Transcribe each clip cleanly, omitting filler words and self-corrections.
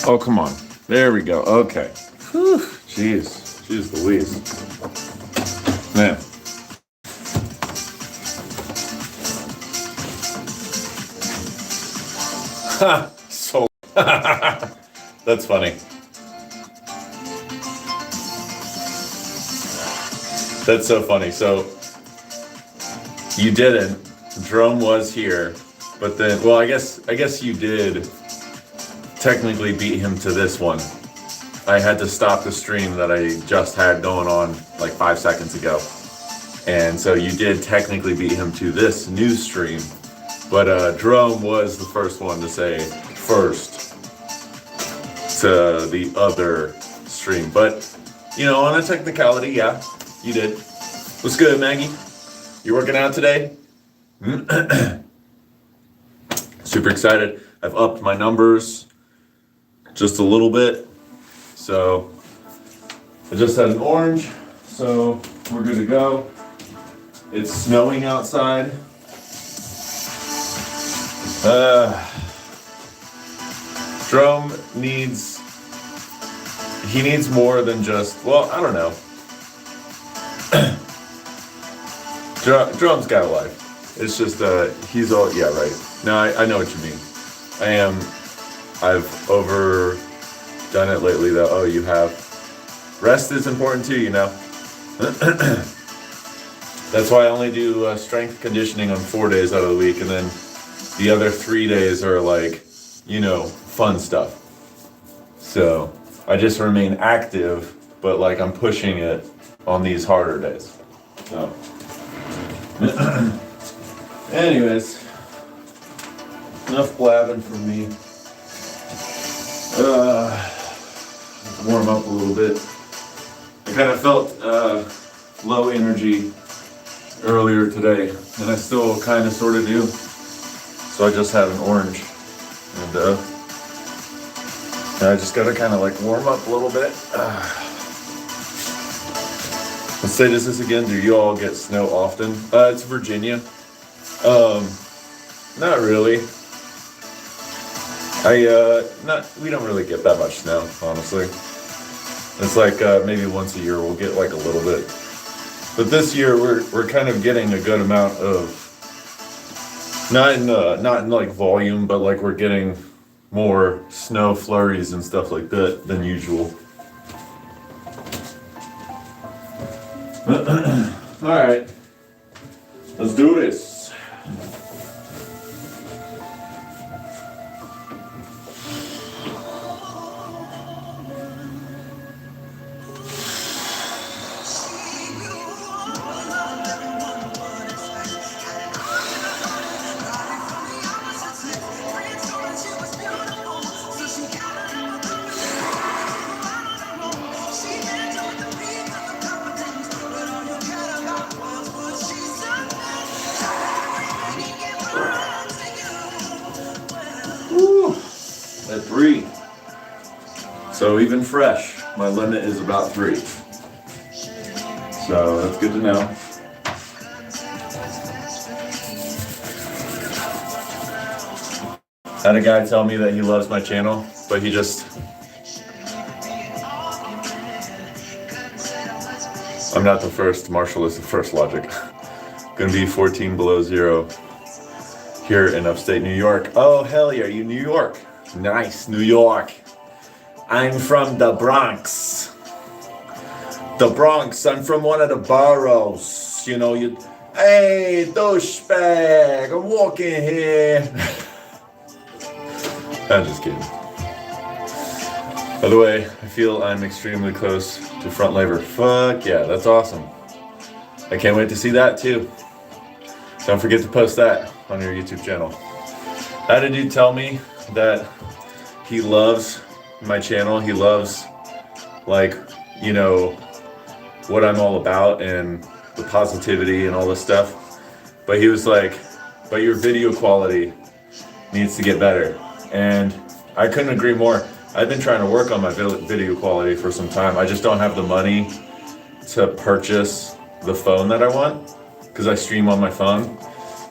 Oh, come on. There we go. Okay. Whew. Jeez. Jeez Louise. Man. Ha! So. That's funny. That's so funny. So, you didn't. Drum was here, but then, well, I guess you did technically beat him to this one. I had to stop the stream that I just had going on like 5 seconds ago. And so you did technically beat him to this new stream, but Drum was the first one to say first to the other stream. But, you know, on a technicality, yeah, you did. What's good, Maggie? You working out today? Super excited. I've upped my numbers just a little bit. So I just had an orange, so we're good to go. It's snowing outside. Drum needs more than just, well, I don't know. Drum's got a life. It's just, he's all, yeah, right. No, I know what you mean. I've overdone it lately though. Oh, you have. Rest is important too, you know. That's why I only do strength conditioning on 4 days out of the week, and then the other 3 days are like, you know, fun stuff. So I just remain active, but like I'm pushing it on these harder days. So anyways, enough blabbing from me. Warm up a little bit. I kind of felt low energy earlier today, and I still kind of sort of do. So I just had an orange, and I just gotta kind of like warm up a little bit. Let's say this again. Do you all get snow often? It's Virginia. Not really. We don't really get that much snow, honestly. It's like maybe once a year we'll get like a little bit. But this year we're kind of getting a good amount of, not in like volume, but like we're getting more snow flurries and stuff like that than usual. All right, let's do this. At 3. So even fresh, my limit is about 3. So that's good to know. I had a guy tell me that he loves my channel, but he just, I'm not the first, Marshall is the first, Logic. Gonna be 14 below zero here in upstate New York. Oh, hell yeah, you New York. Nice, New York. I'm from the Bronx. The Bronx, I'm from one of the boroughs. You know, hey, douchebag, I'm walking here. I'm just kidding. By the way, I feel I'm extremely close to front lever. Fuck yeah, that's awesome. I can't wait to see that too. Don't forget to post that on your YouTube channel. I had a dude tell me that he loves my channel. He loves, like, you know, what I'm all about and the positivity and all this stuff. But he was like, but your video quality needs to get better. And I couldn't agree more. I've been trying to work on my video quality for some time. I just don't have the money to purchase the phone that I want because I stream on my phone.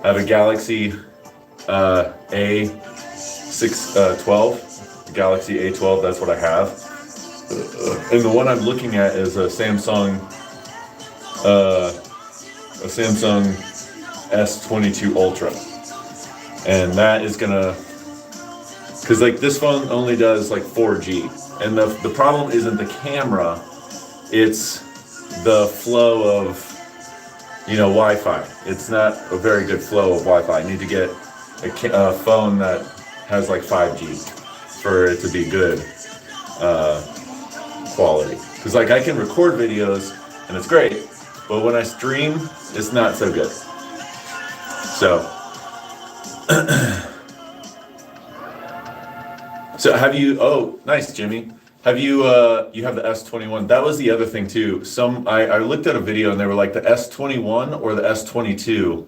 I have a Galaxy A612, Galaxy A12. That's what I have. And the one I'm looking at is a Samsung S22 Ultra. And that is gonna, cause like this phone only does like 4G. And the problem isn't the camera, it's the flow of, Wi-Fi. It's not a very good flow of Wi-Fi. I need to get a phone that has like 5G for it to be good quality. Because like I can record videos and it's great, but when I stream, it's not so good. So, so have you? Oh, nice, Jimmy. Have you? You have the S21. That was the other thing too. I looked at a video and they were like the S21 or the S22,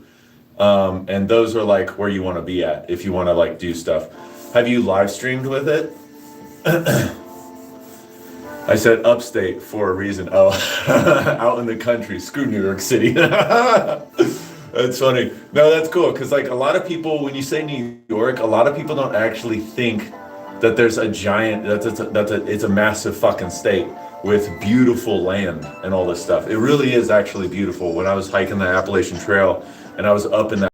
and those are like where you want to be at if you want to like do stuff. Have you live streamed with it? I said upstate for a reason. Oh, out in the country. Screw New York City. That's funny. No, that's cool. Because like a lot of people, when you say New York, a lot of people don't actually think that there's a giant, it's a massive fucking state with beautiful land and all this stuff. It really is actually beautiful. When I was hiking the Appalachian Trail and I was up in that,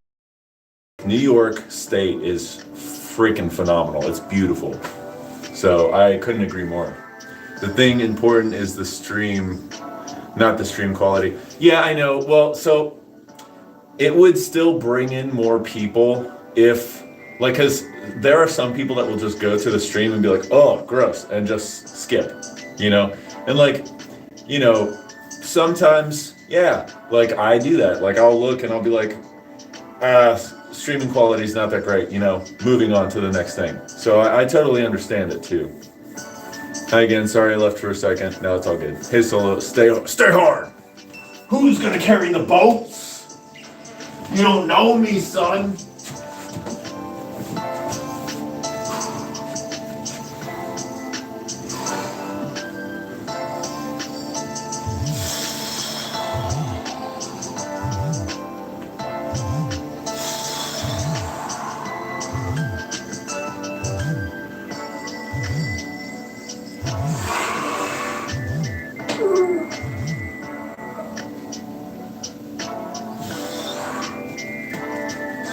New York State is freaking phenomenal. It's beautiful. So I couldn't agree more. The thing important is the stream, not the stream quality. Yeah, I know. Well, so it would still bring in more people if, like, because there are some people that will just go to the stream and be like, oh, gross, and just skip, And like, sometimes, yeah, like I do that. Like I'll look and I'll be like, streaming quality is not that great, moving on to the next thing. So I totally understand it too. Hi again, sorry I left for a second. No, it's all good. Hey Solo, stay hard. Who's gonna carry the boats? You don't know me, son.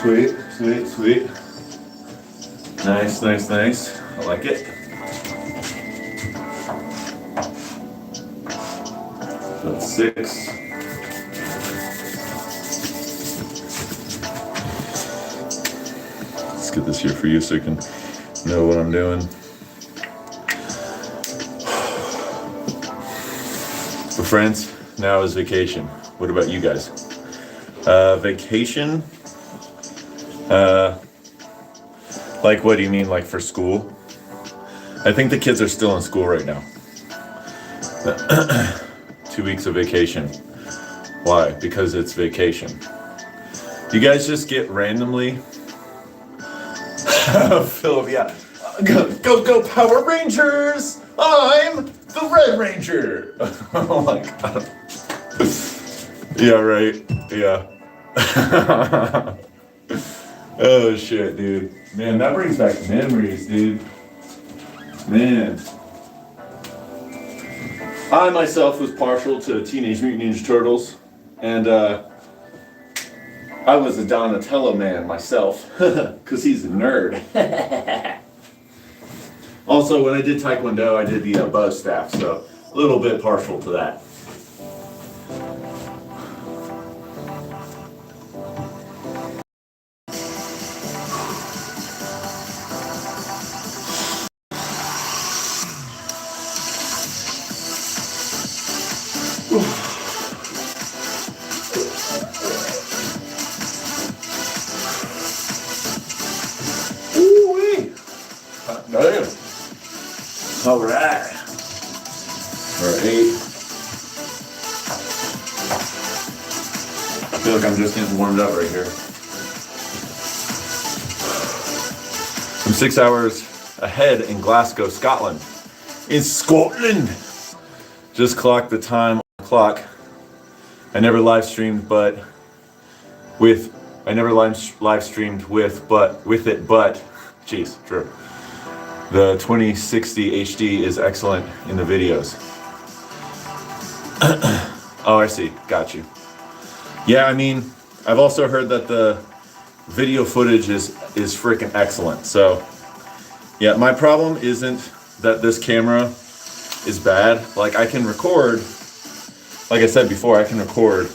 Sweet, sweet, sweet. Nice, nice, nice. I like it. That's 6. Let's get this here for you so you can know what I'm doing. For friends, now is vacation. What about you guys? Vacation? Like, what do you mean, like for school? I think the kids are still in school right now. 2 weeks of vacation. Why? Because it's vacation. You guys just get randomly. Philip, yeah. Go Power Rangers! I'm the Red Ranger! Oh my god. Yeah, right. Yeah. Oh shit, dude. Man, that brings back memories, dude. Man. I myself was partial to Teenage Mutant Ninja Turtles, and I was a Donatello man myself, because he's a nerd. Also, when I did Taekwondo, I did the bow staff, so a little bit partial to that. Damn. All right. Or 8. I feel like I'm just getting warmed up right here. I'm 6 hours ahead in Glasgow, Scotland. In Scotland! Just clocked the time on the clock. I never live streamed, but jeez, true. The 2060 HD is excellent in the videos. Oh, I see. Got you. Yeah, I mean, I've also heard that the video footage is freaking excellent. So, yeah, my problem isn't that this camera is bad. Like, I can record, like I said before, I can record,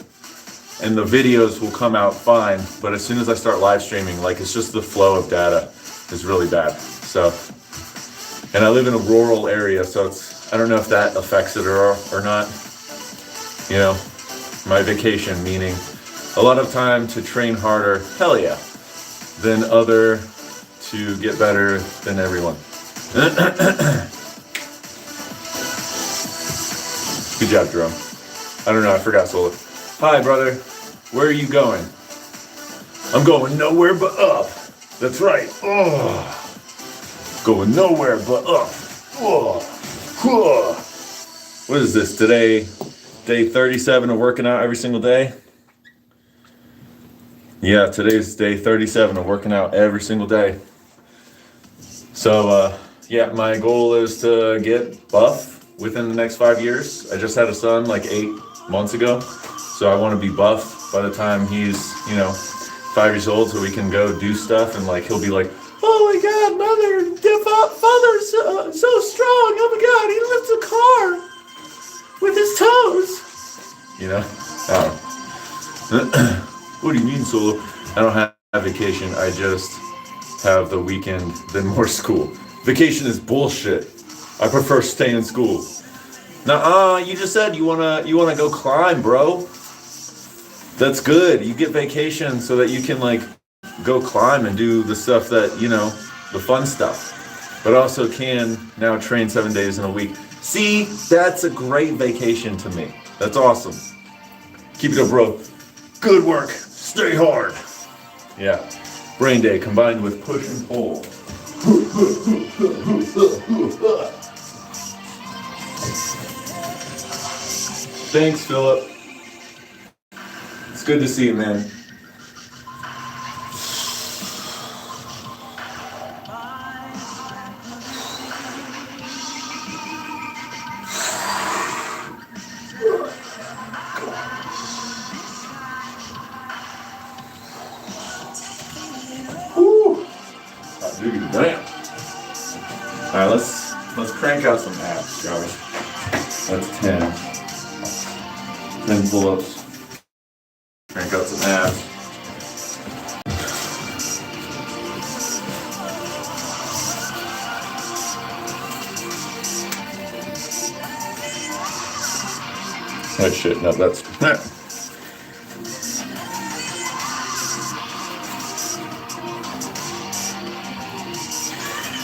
and the videos will come out fine. But as soon as I start live streaming, like, it's just the flow of data is really bad. So, and I live in a rural area, so I don't know if that affects it or not. You know, my vacation, meaning a lot of time to train harder, hell yeah, than other to get better than everyone. Good job, Jerome. I don't know, I forgot Solo. Hi, brother. Where are you going? I'm going nowhere but up. That's right. Oh, going nowhere but up. Oh. Oh. What is this today? Day 37 of working out every single day? Yeah, today's day 37 of working out every single day. So, yeah, my goal is to get buff within the next 5 years. I just had a son like 8 months ago. So I want to be buff by the time he's, 5 years old, so we can go do stuff and like he'll be like, oh my God, father's so strong. Oh my God, he lifts a car with his toes. I don't know. What do you mean, Solo? I don't have vacation. I just have the weekend, then more school. Vacation is bullshit. I prefer staying in school. Nuh-uh, you just said you wanna go climb, bro. That's good. You get vacation so that you can like go climb and do the stuff that, the fun stuff. But also can now train 7 days in a week. See, that's a great vacation to me. That's awesome. Keep it up, bro. Good work. Stay hard. Yeah. Brain day combined with push and pull. Thanks, Philip. It's good to see you, man. Alright, let's crank out some abs, shall we? That's 10. 10 pull-ups. Crank out some abs. Oh shit, no, that's...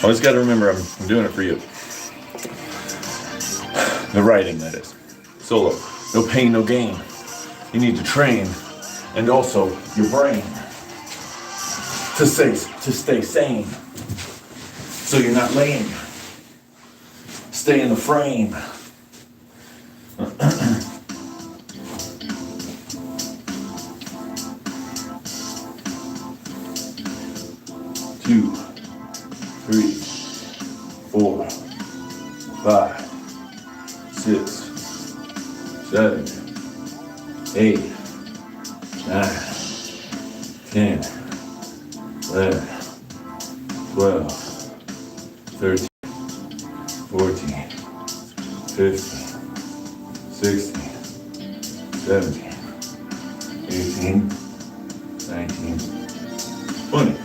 Always got to remember, I'm doing it for you. The writing, that is. Solo. No pain, no gain. You need to train, and also your brain, to stay sane. So you're not lame. Stay in the frame. Two. 3, 4, 5, 6, 7, 8, 9, 10, 11, 12, 13, 14, 15, 16, 17, 18, 19, 20.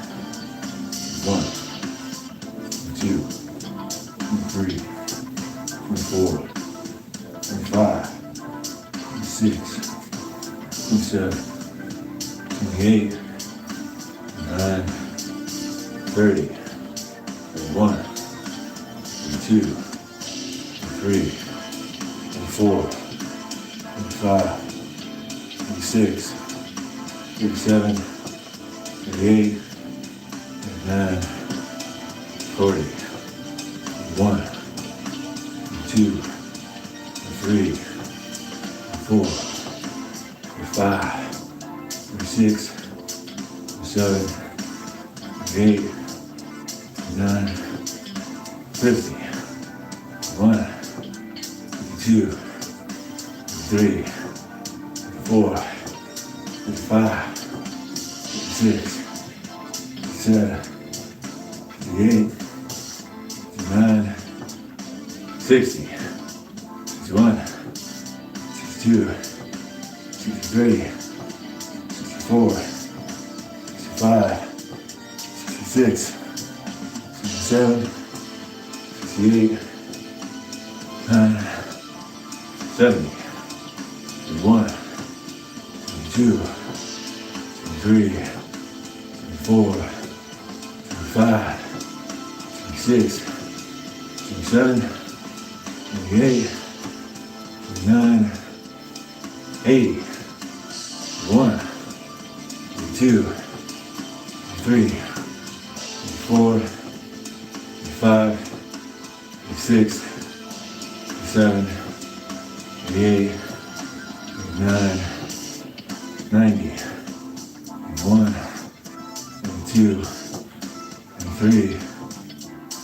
1, 2, 3, 4, 5, 6, 7, 8, 9, 30, 1, 2, 3, 4, 5, 6, 7, 8, 9, 40, 1, 2, 3, 4, 5, 6, 7, 8, 9, 50. 1, 2, 3, 4, 5, 6, 7, 8, 9, 60. 61, 62, 63, 64, 65, 66, 67, 68, 9, 70, 71, 72, 73, 74, 75, 76, 77, 78, 79, 80, 81, 82, 83, 84, 85, 86, 87, 88, 89, 90, 91, 92, 93,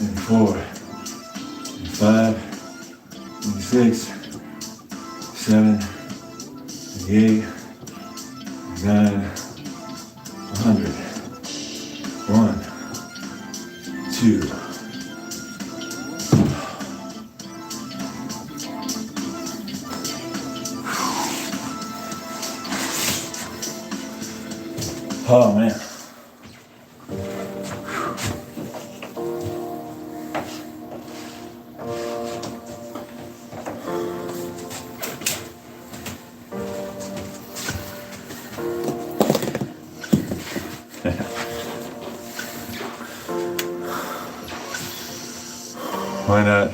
94, 95, 96, 7, 8, 9, 100, 1, 2. Oh man. Why not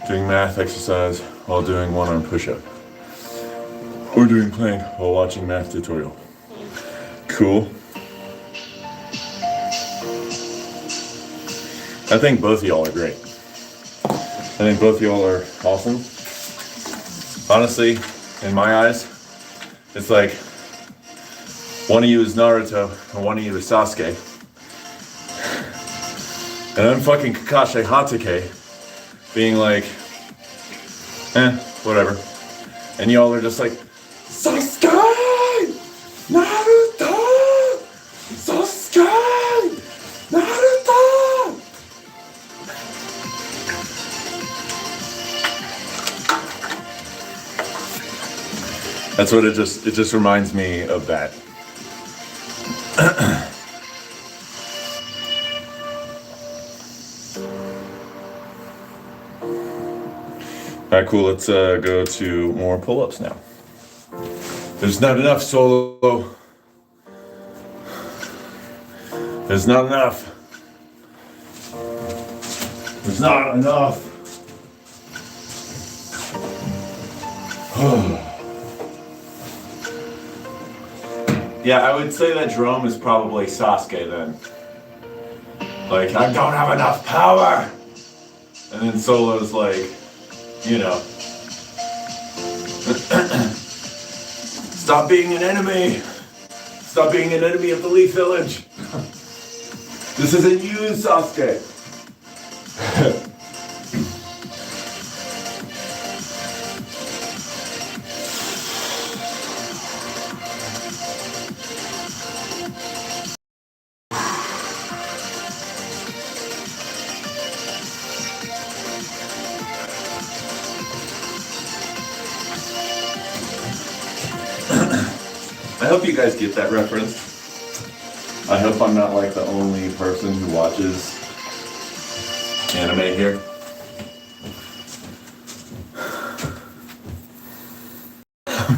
doing math exercise while doing one arm push-up? Or doing plank while watching math tutorial? Cool. I think both of y'all are great. I think both of y'all are awesome. Honestly, in my eyes, it's like one of you is Naruto and one of you is Sasuke. And I'm fucking Kakashi Hatake being like, whatever. And y'all are just like, Sasuke! Naruto! Sasuke! Naruto! That's what it just reminds me of that. Alright, cool, let's go to more pull-ups now. There's not enough, Solo. There's not enough. There's not enough. Yeah, I would say that Jerome is probably Sasuke then. Like, I don't have enough power! And then Solo's like, you know, stop being an enemy! Stop being an enemy of the Leaf Village! This isn't you, Sasuke! I hope you guys get that reference. I hope I'm not like the only person who watches anime here.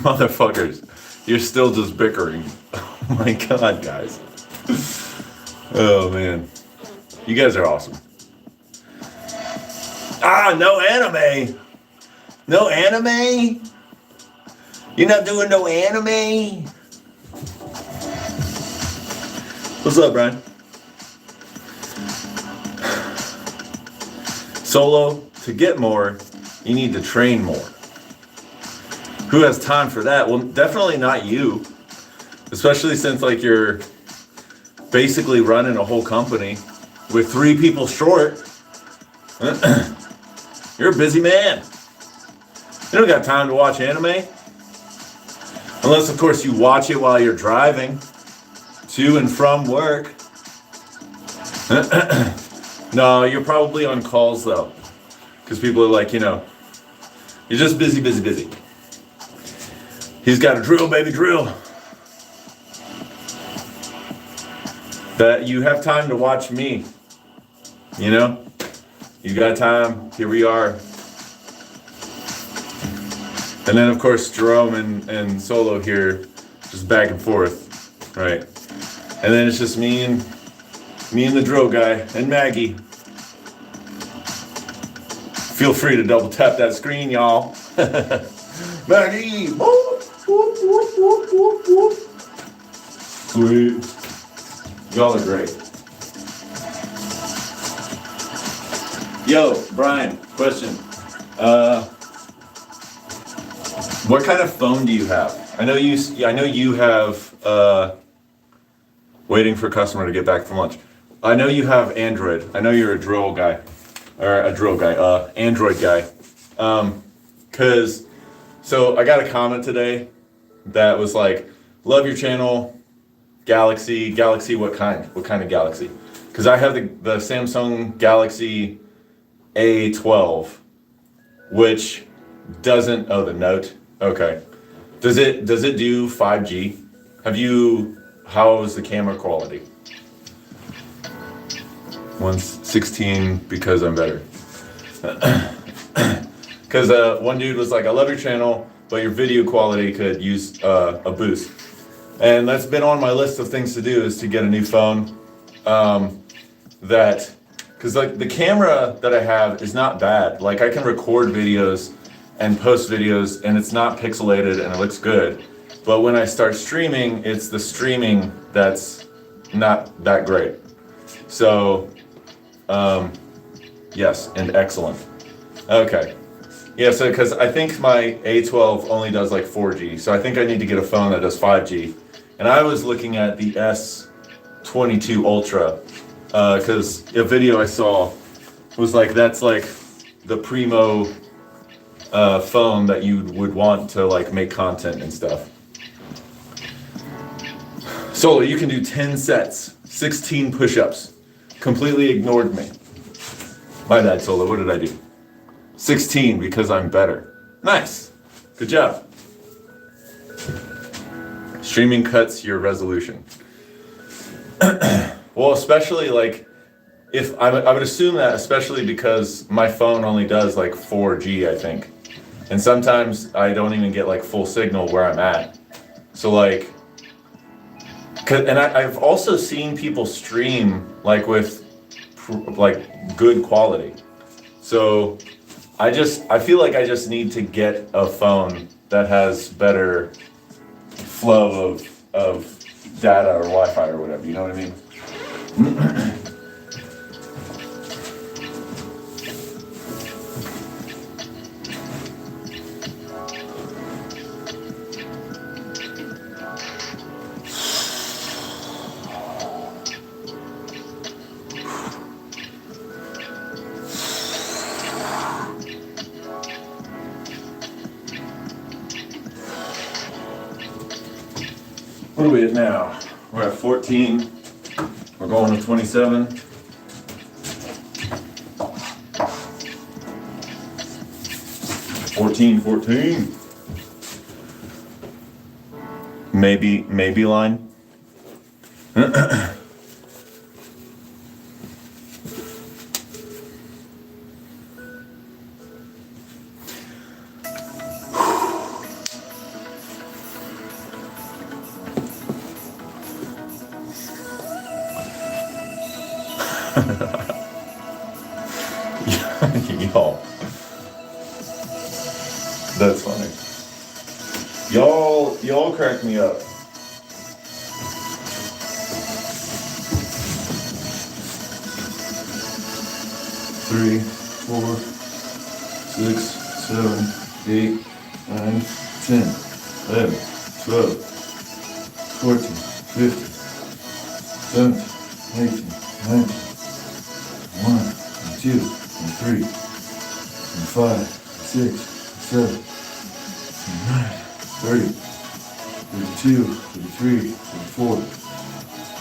Motherfuckers, you're still just bickering. Oh my god, guys. Oh man. You guys are awesome. Ah, no anime! No anime? You're not doing no anime? What's up, Brian? Solo, to get more, you need to train more. Who has time for that? Well, definitely not you. Especially since like you're basically running a whole company with 3 people short. You're a busy man. You don't got time to watch anime. Unless, of course, you watch it while you're driving to and from work. No, you're probably on calls, though. Because people are like, you're just busy, busy, busy. He's got a drill, baby, drill. That you have time to watch me. You got time. Here we are. And then, of course, Jerome and Solo here, just back and forth, right? And then it's just me and the drill guy and Maggie. Feel free to double tap that screen, y'all. Maggie! Whoop, whoop, whoop, whoop, whoop, whoop. Sweet. Y'all are great. Yo, Brian, question. What kind of phone do you have? I know you have waiting for a customer to get back from lunch. I know you have Android. I know you're a drill guy. Android guy. So I got a comment today that was like, love your channel, Galaxy, what kind of Galaxy? Because I have the Samsung Galaxy A12, which doesn't, the Note, okay. Does it do 5G? How is the camera quality? 116 because I'm better. Because one dude was like, I love your channel, but your video quality could use a boost. And that's been on my list of things to do, is to get a new phone. Because like the camera that I have is not bad. Like I can record videos and post videos and it's not pixelated and it looks good. But when I start streaming, it's the streaming that's not that great. So, yes, and excellent. Okay. Yeah, so because I think my A12 only does like 4G, so I think I need to get a phone that does 5G. And I was looking at the S22 Ultra, because a video I saw was like, that's like the primo phone that you would want to like make content and stuff. Solo, you can do 10 sets, 16 push-ups. Completely ignored me. My bad, Solo, what did I do? 16 because I'm better. Nice. Good job. Streaming cuts your resolution. Well, especially like if I would assume that, especially because my phone only does like 4G, I think. And sometimes I don't even get like full signal where I'm at. So like, and I've also seen people stream like with like good quality. So I feel like I just need to get a phone that has better flow of data or Wi-Fi or whatever, you know what I mean? What are we at now? We're at 14. We're going to 27. Fourteen. Maybe line. Y'all. That's funny. Y'all crack me up. Three, 4, 6, 7, 8, 9, 10, 11, 12, 14, 15, 17, 18, 19, 1, 2, 23, 25, 6, 7, 9, 30, 32, 33, 34,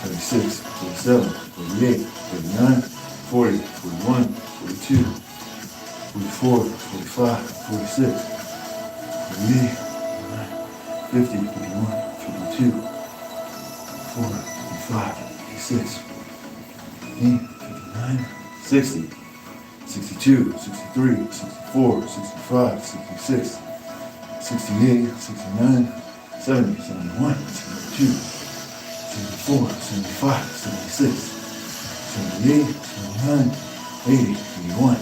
36, 37, 38, 39, 40, 41, 42, 44, 45, 46, 48, 50, 51, 52, 54, 55, 56, 58, 59, 60, 62, 63, 64, 65, 66, 68, 69, 70, 71, 72, 74, 75, 76, 78, 79, 80, 81,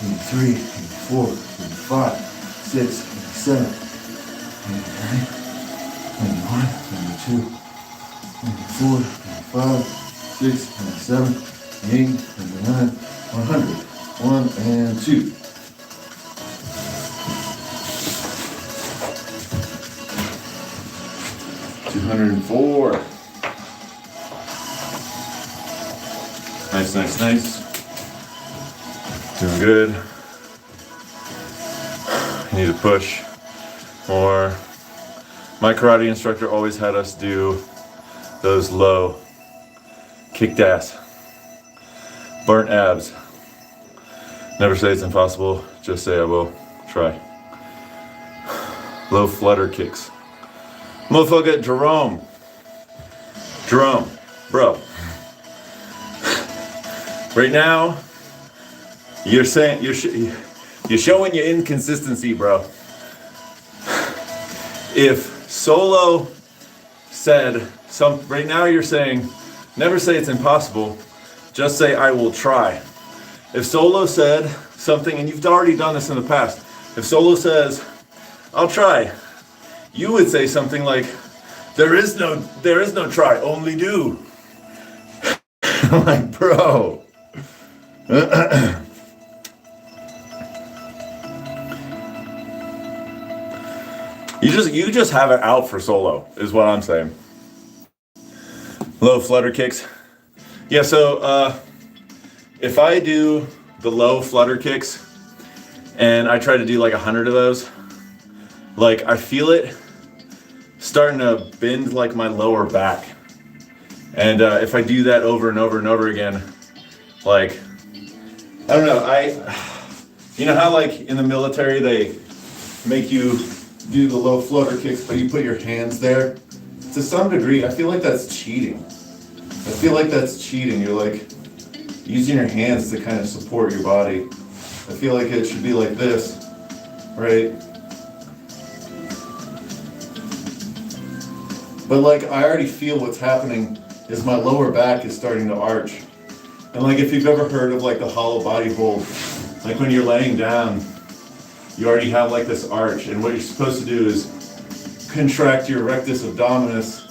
83, 84, 85, 6, 87, 89, 91, 92, 94, 95, 6, 97, 8, 99, 100, 1 and 2. 204. Nice, nice, nice. Doing good. Need to push more. My karate instructor always had us do those low, kicked ass, burnt abs. Never say it's impossible, just say I will try. Low flutter kicks. Motherfucker, Jerome, bro. Right now, you're saying you're showing your inconsistency, bro. If Solo said right now you're saying, never say it's impossible, just say I will try. If Solo said something, and you've already done this in the past, if Solo says, I'll try, you would say something like, there is no try, only do. I'm like, bro. You just have it out for Solo, is what I'm saying. Low flutter kicks. Yeah, so if I do the low flutter kicks and I try to do like 100 of those, like I feel it starting to bend like my lower back. And if I do that over and over and over again, like, I don't know, you know how like in the military they make you do the low flutter kicks, but you put your hands there? To some degree, I feel like that's cheating. You're like using your hands to kind of support your body. I feel like it should be like this, right? But like I already feel what's happening is my lower back is starting to arch. And like if you've ever heard of like the hollow body hold, like when you're laying down, you already have like this arch, and what you're supposed to do is contract your rectus abdominis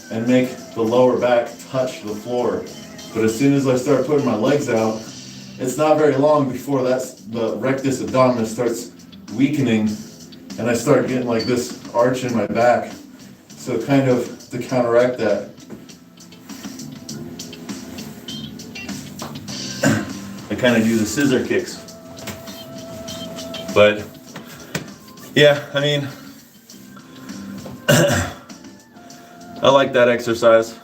and make the lower back touch the floor. But as soon as I start putting my legs out, it's not very long before the rectus abdominis starts weakening and I start getting like this arch in my back. So kind of to counteract that, I kind of do the scissor kicks. But yeah, I mean, I like that exercise.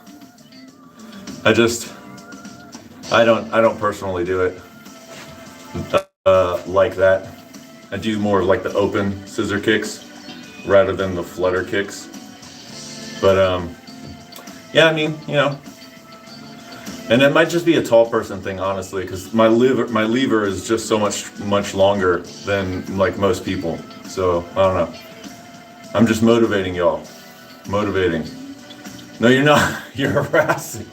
I don't personally do it like that. I do more like the open scissor kicks rather than the flutter kicks. But yeah, I mean, you know, and it might just be a tall person thing, honestly, because my lever is just so much longer than like most people. So I don't know. I'm just motivating y'all. Motivating. No, you're not. You're harassing.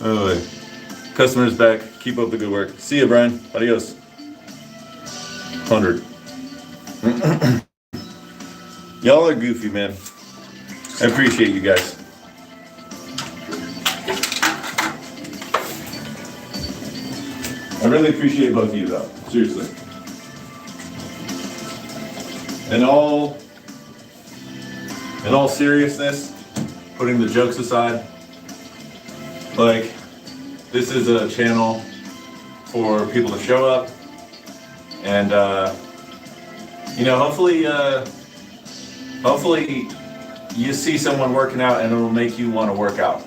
Anyway, customers back. Keep up the good work. See ya, Brian. Adios. 100. Y'all are goofy, man. I appreciate you guys. I really appreciate both of you, though. Seriously. In all seriousness, putting the jokes aside, like, this is a channel for people to show up, And hopefully you see someone working out and it'll make you want to work out.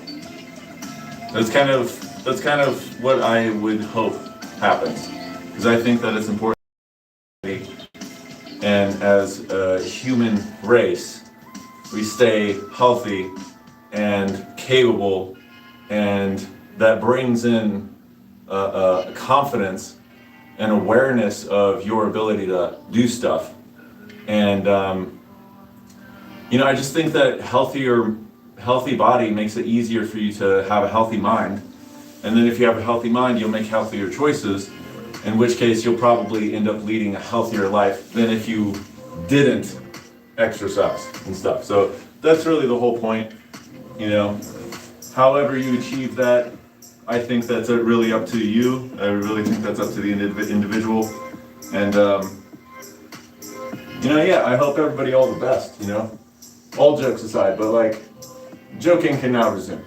That's kind of what I would hope happens, because I think that it's important. And as a human race, we stay healthy and capable, and that brings in confidence and awareness of your ability to do stuff. And I just think that healthy body makes it easier for you to have a healthy mind. And then if you have a healthy mind, you'll make healthier choices, in which case you'll probably end up leading a healthier life than if you didn't exercise and stuff. So that's really the whole point. However you achieve that, I think that's really up to you. I really think that's up to the individual. And I hope everybody all the best, all jokes aside, but like, joking can now resume.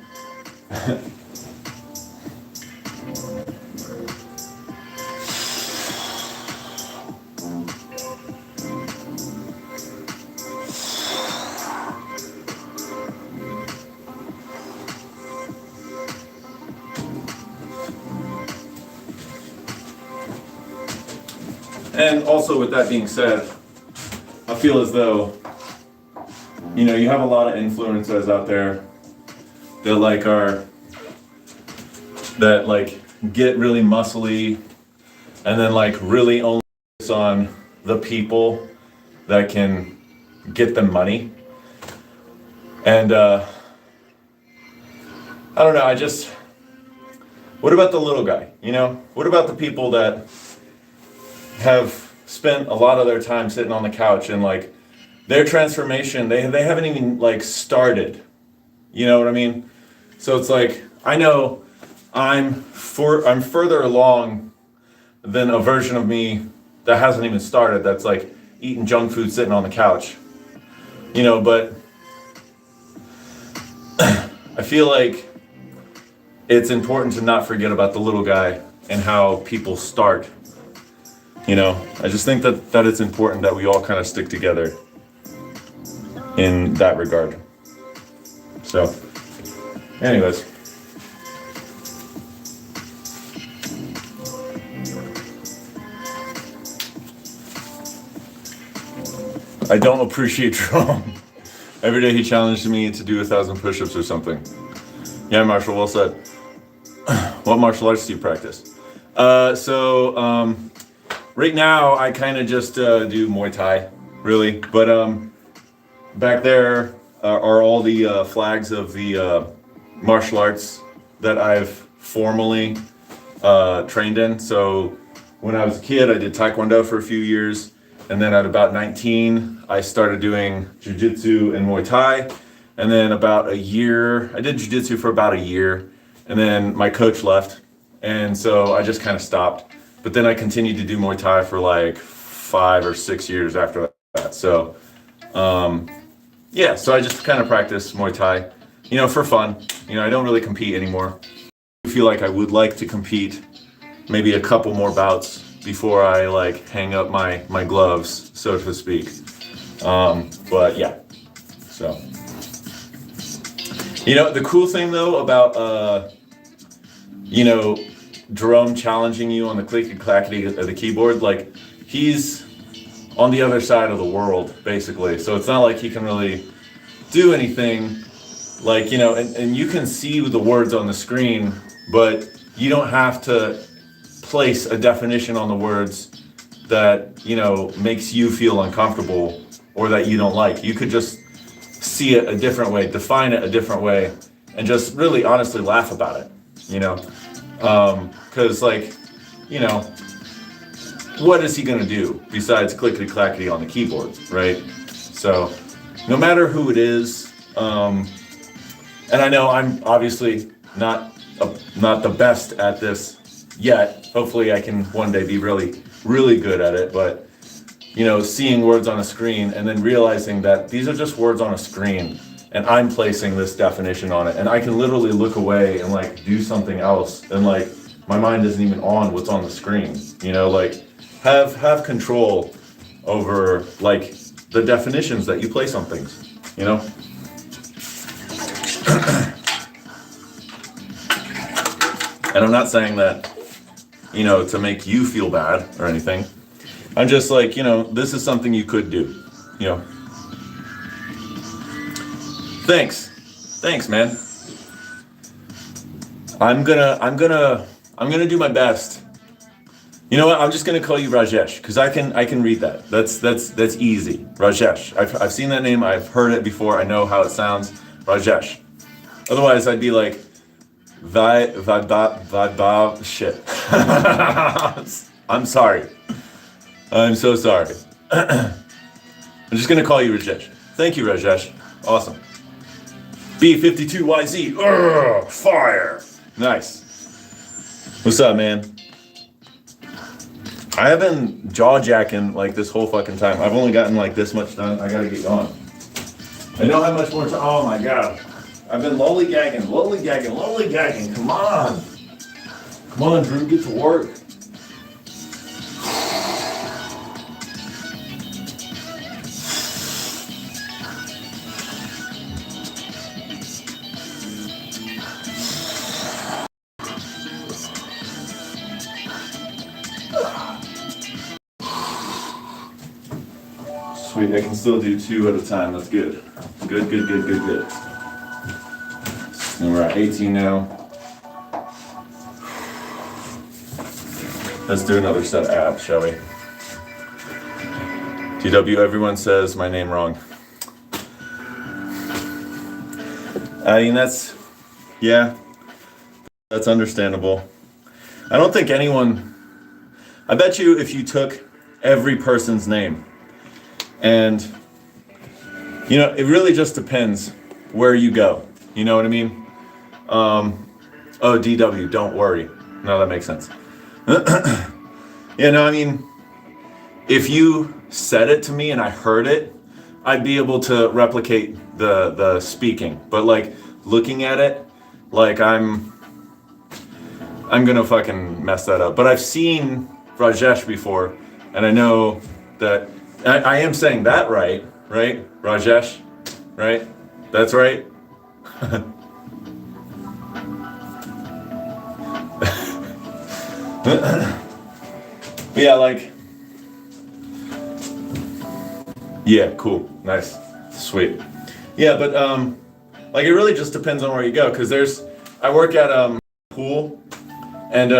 And also, with that being said, I feel as though, you have a lot of influencers out there that get really muscly and then really only focus on the people that can get them money. And I don't know, what about the little guy? What about the people that have spent a lot of their time sitting on the couch and their transformation, they haven't even started. You know what I mean? So it's I know I'm further along than a version of me that hasn't even started, that's eating junk food sitting on the couch. But I feel like it's important to not forget about the little guy and how people start. I just think that it's important that we all kind of stick together in that regard. So, anyways. I don't appreciate Jerome. Every day he challenged me to do 1,000 push-ups or something. Yeah, Marshall, well said. What martial arts do you practice? Right now, I kind of just do Muay Thai, really. But back there are all the flags of the martial arts that I've formally trained in. So when I was a kid, I did Taekwondo for a few years. And then at about 19, I started doing Jiu-Jitsu and Muay Thai. And then about a year, I did Jiu-Jitsu for about a year. And then my coach left. And so I just kind of stopped. But then I continued to do Muay Thai for 5 or 6 years after that. So, so I just kind of practice Muay Thai, for fun. I don't really compete anymore. I feel like I would like to compete maybe a couple more bouts before I hang up my gloves, so to speak. But yeah, so. The cool thing though about, Jerome challenging you on the clicky-clackety of the keyboard, he's on the other side of the world, basically. So it's not like he can really do anything, and you can see the words on the screen, but you don't have to place a definition on the words that, makes you feel uncomfortable or that you don't like. You could just see it a different way, define it a different way, and just really honestly laugh about it, because what is he gonna do besides clickety-clackety on the keyboard, right? So no matter who it is, and I know I'm obviously not the best at this yet. Hopefully I can one day be really, really good at it, but seeing words on a screen and then realizing that these are just words on a screen and I'm placing this definition on it, and I can literally look away and do something else, and my mind isn't even on what's on the screen. have control over like the definitions that you place on things, you know? And I'm not saying that, you know, to make you feel bad or anything. I'm just like, you know, this is something you could do, you know. Thanks, man. I'm gonna do my best. You know what? I'm just gonna call you Rajesh because I can read that. That's easy. Rajesh. I've seen that name. I've heard it before. I know how it sounds. Rajesh. Otherwise, I'd be like, shit. I'm sorry. I'm so sorry. I'm just gonna call you Rajesh. Thank you, Rajesh. Awesome. B52YZ. Fire. Nice. What's up, man? I have been jaw jacking like this whole fucking time. I've only gotten like this much done. I gotta get going. I don't have much more time. Oh my god. I've been lollygagging. Come on. Come on, Drew, get to work. Sweet, I can still do 2 at a time. That's good. Good. And we're at 18 now. Let's do another set of abs, shall we? TW, everyone says my name wrong. I mean, that's understandable. I don't think anyone, I bet you if you took every person's name and, you know, it really just depends where you go. You know what I mean? Oh, DW, don't worry. No, that makes sense. Yeah, no, I mean, if you said it to me and I heard it, I'd be able to replicate the speaking. But like looking at it, like I'm gonna fucking mess that up. But I've seen Rajesh before, and I know that I am saying that right? Rajesh, right? That's right. Yeah, like, yeah, cool, nice, sweet. Yeah, but like it really just depends on where you go, because I work at pool, and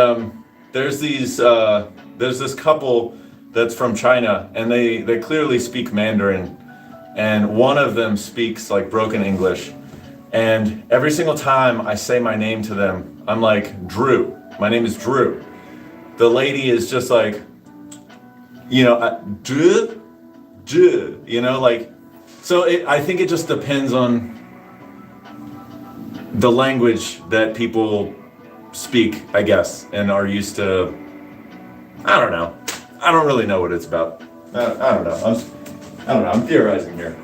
there's this couple that's from China, and they clearly speak Mandarin, and one of them speaks like broken English, and every single time I say my name to them, I'm like, Drew, my name is Drew. The lady is just like, you know, Drew, you know, like, so I think it just depends on the language that people speak, I guess, and are used to. I don't know. I don't really know what it's about. I don't know. I'm theorizing here.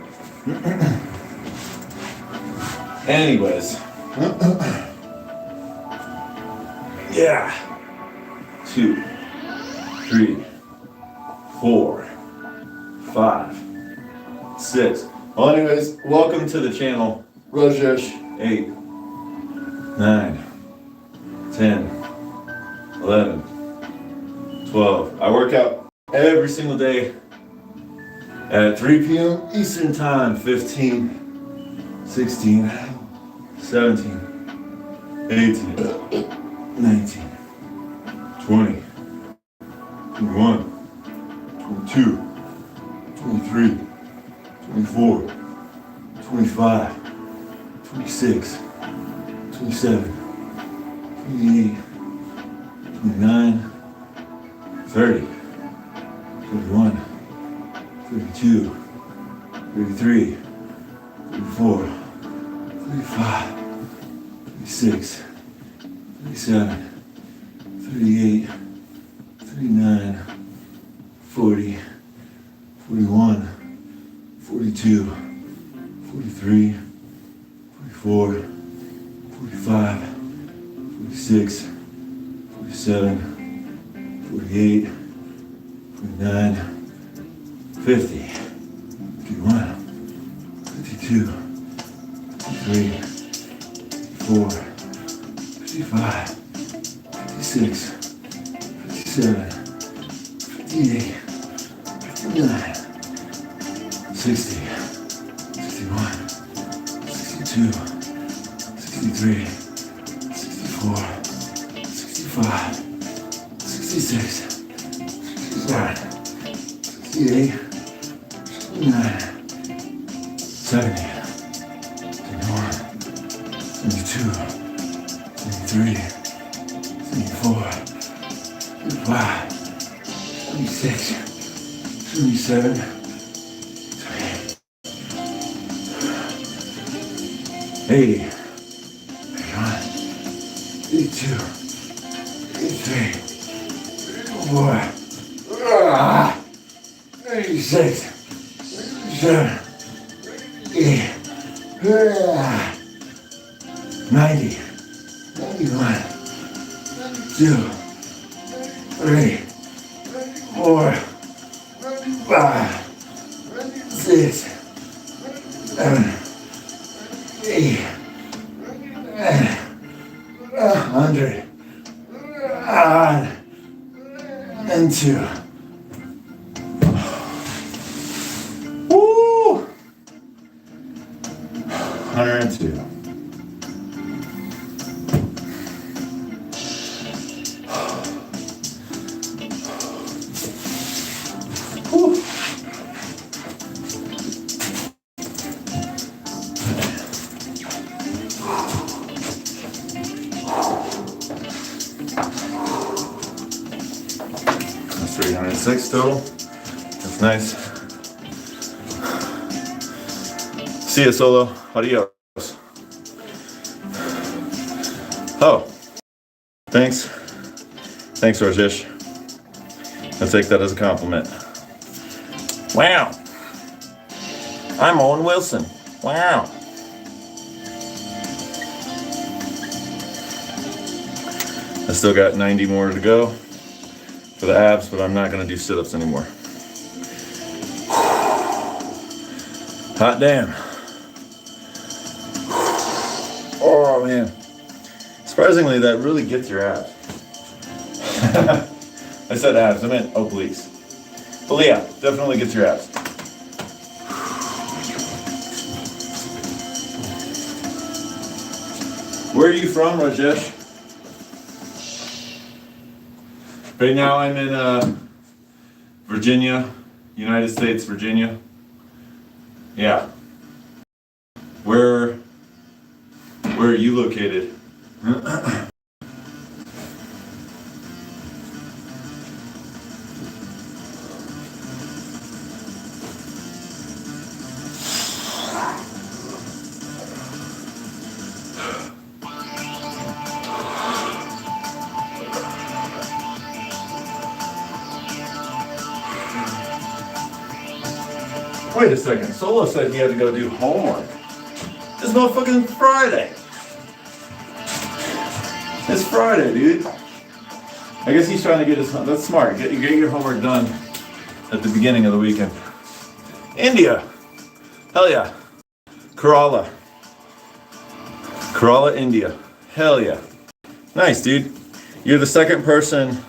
Anyways. Yeah. 2, 3, 4, 5, 6. Well, anyways, welcome to the channel. Rajesh. 8, 9, 10, 11, 12. I work out every single day at 3 p.m. Eastern Time. 15, 16, 17, 18, 19, 20, 21, 22, 23, 24, 25, 26, 27, 28, 29, 30, 31, 32, 33, 34, 35, 36, 37, 38, 39, 40, 41, 42, 43, 44, 45, 46, 47, 48, 49, 50, 51, 52, 53, 54, 55, 56, 57, 58, 59, 60, 61, 62, 63, 64, 65, 66, 67, 68, 69, 70, 71, 72, 73, 74, 75, 76, 77, 78, 80, 81, 82, 83, 84, 86, 87, 88, 90, 91, 92, 93, 94, 95, 96, 7, 8, 100, and 2. Woo! 102. Woo. That's 306 total. That's nice. See ya, Solo. Adios. Oh, thanks. Thanks, Rajesh. I'll take that as a compliment. Wow. I'm Owen Wilson. Wow. I still got 90 more to go for the abs, but I'm not going to do sit-ups anymore. Hot damn. Oh, man. Surprisingly, that really gets your abs. I said abs, I meant obliques. But yeah, definitely gets your abs. Where are you from, Rajesh? Right now I'm in Virginia, United States, Virginia. Yeah. Where are you located? Wait a second, Solo said he had to go do homework. It's motherfucking Friday. It's Friday, dude. I guess he's trying to get his, that's smart. Get your homework done at the beginning of the weekend. India. Hell yeah. Kerala, India. Hell yeah. Nice, dude. You're the second person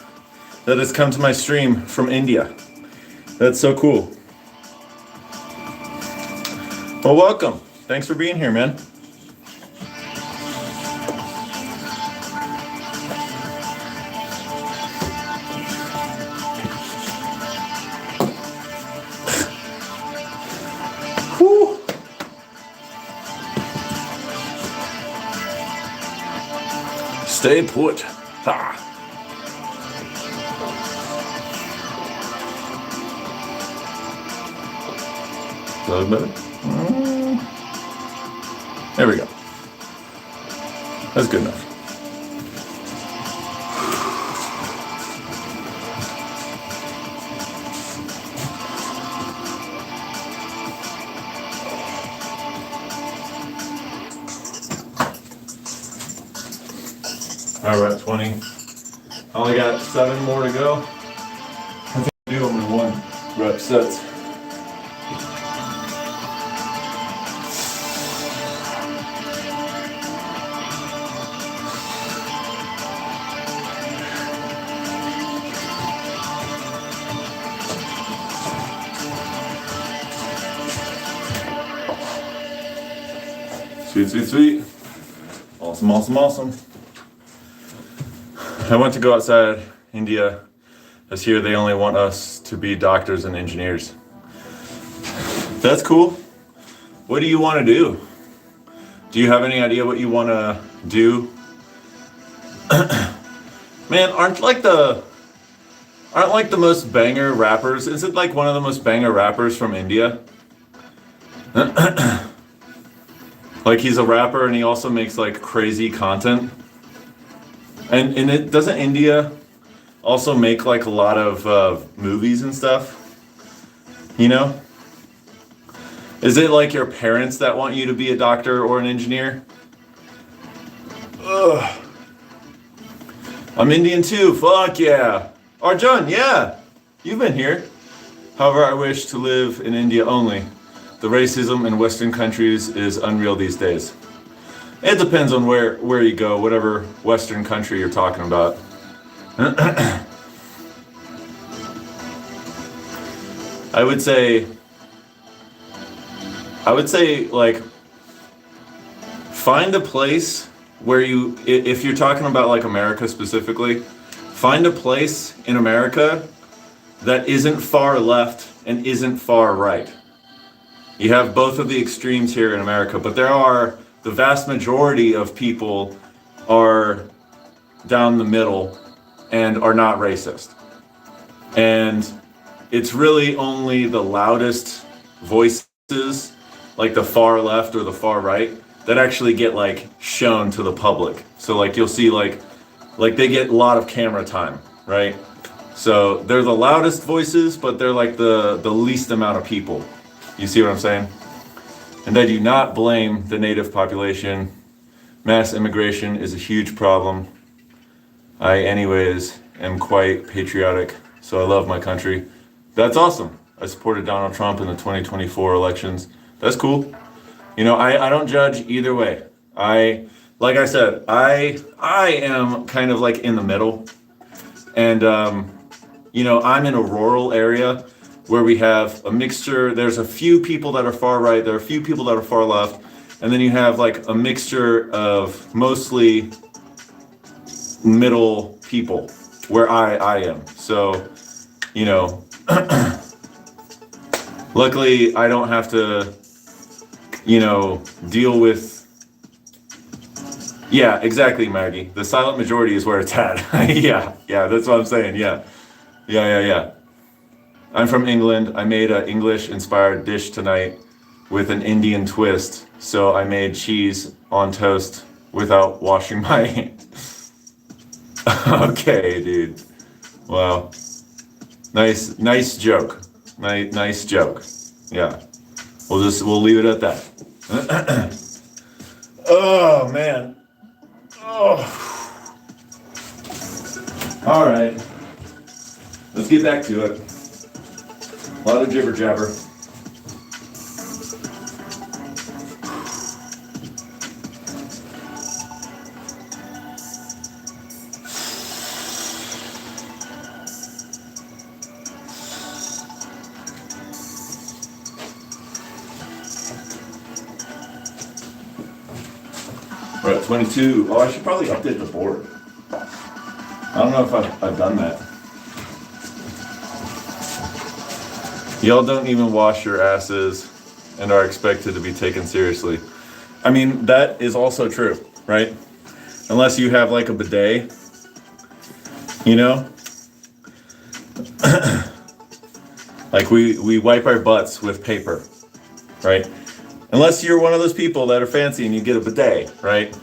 that has come to my stream from India. That's so cool. Well, welcome. Thanks for being here, man. Whew. Stay put. Ha. Does that look better? There we go. That's good enough. All right, 20. I only got 7 more to go. I think I'll do them in 1 rep sets. Sweet, sweet, sweet. Awesome, awesome, awesome. I went to go outside India, as here they only want us to be doctors and engineers. That's cool. What do you want to do? Do you have any idea what you want to do? Man, aren't like the most banger rappers? Is it like one of the most banger rappers from India? Like he's a rapper and he also makes like crazy content. And it doesn't India also make like a lot of movies and stuff? You know? Is it like your parents that want you to be a doctor or an engineer? Ugh. I'm Indian too, fuck yeah. Arjun, yeah, you've been here. However, I wish to live in India only. The racism in Western countries is unreal these days. It depends on where you go, whatever Western country you're talking about. I would say like find a place where you, if you're talking about like America specifically, find a place in America that isn't far left and isn't far right. You have both of the extremes here in America, but the vast majority of people are down the middle and are not racist. And it's really only the loudest voices, like the far left or the far right, that actually get like shown to the public. So like you'll see like they get a lot of camera time, right? So they're the loudest voices, but they're like the least amount of people. You see what I'm saying? And I do not blame the native population. Mass immigration is a huge problem. I anyways am quite patriotic, so I love my country. That's awesome. I supported Donald Trump in the 2024 elections. That's cool. You know, I don't judge either way. Like I said, I am kind of like in the middle. And, you know, I'm in a rural area where we have a mixture. There's a few people that are far right. There are a few people that are far left. And then you have like a mixture of mostly middle people where I am. So, you know, luckily I don't have to, you know, deal with, yeah, exactly, Maggie. The silent majority is where it's at. yeah, that's what I'm saying. Yeah. I'm from England. I made an English-inspired dish tonight with an Indian twist. So I made cheese on toast without washing my hands. Okay, dude. Wow. Nice joke. Nice joke. Yeah. We'll leave it at that. Oh, man. Oh. All right. Let's get back to it. A lot of jibber jabber. We're at 22. Oh, I should probably update the board. I don't know if I've done that. Y'all don't even wash your asses and are expected to be taken seriously. I mean, that is also true, right? Unless you have like a bidet, you know? Like we wipe our butts with paper, right? Unless you're one of those people that are fancy and you get a bidet, right?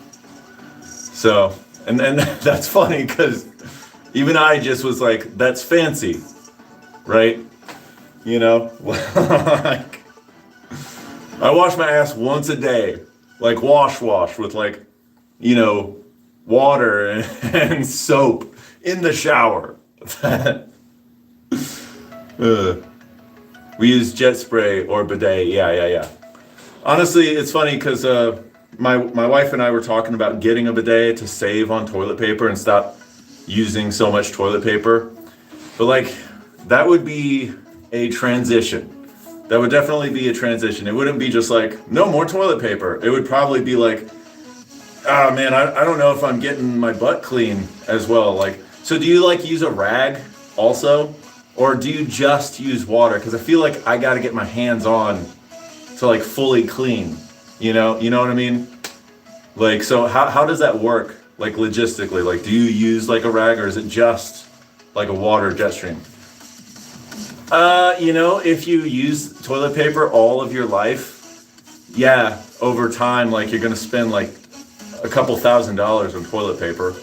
So, and that's funny because even I just was like, that's fancy, right? You know, like I wash my ass once a day, like wash with like, you know, water and soap in the shower. Uh, we use jet spray or bidet. Yeah. Honestly, it's funny because my wife and I were talking about getting a bidet to save on toilet paper and stop using so much toilet paper. But like, that would be a transition. That would definitely be a transition. It wouldn't be just like, no more toilet paper. It would probably be like, ah man, I don't know if I'm getting my butt clean as well. Like, so do you like use a rag also? Or do you just use water? Because I feel like I got to get my hands on to like fully clean. You know what I mean? Like, so how does that work? Like logistically, like do you use like a rag or is it just like a water jet stream? If you use toilet paper all of your life, yeah, over time, like you're gonna spend like a couple $1,000s on toilet paper.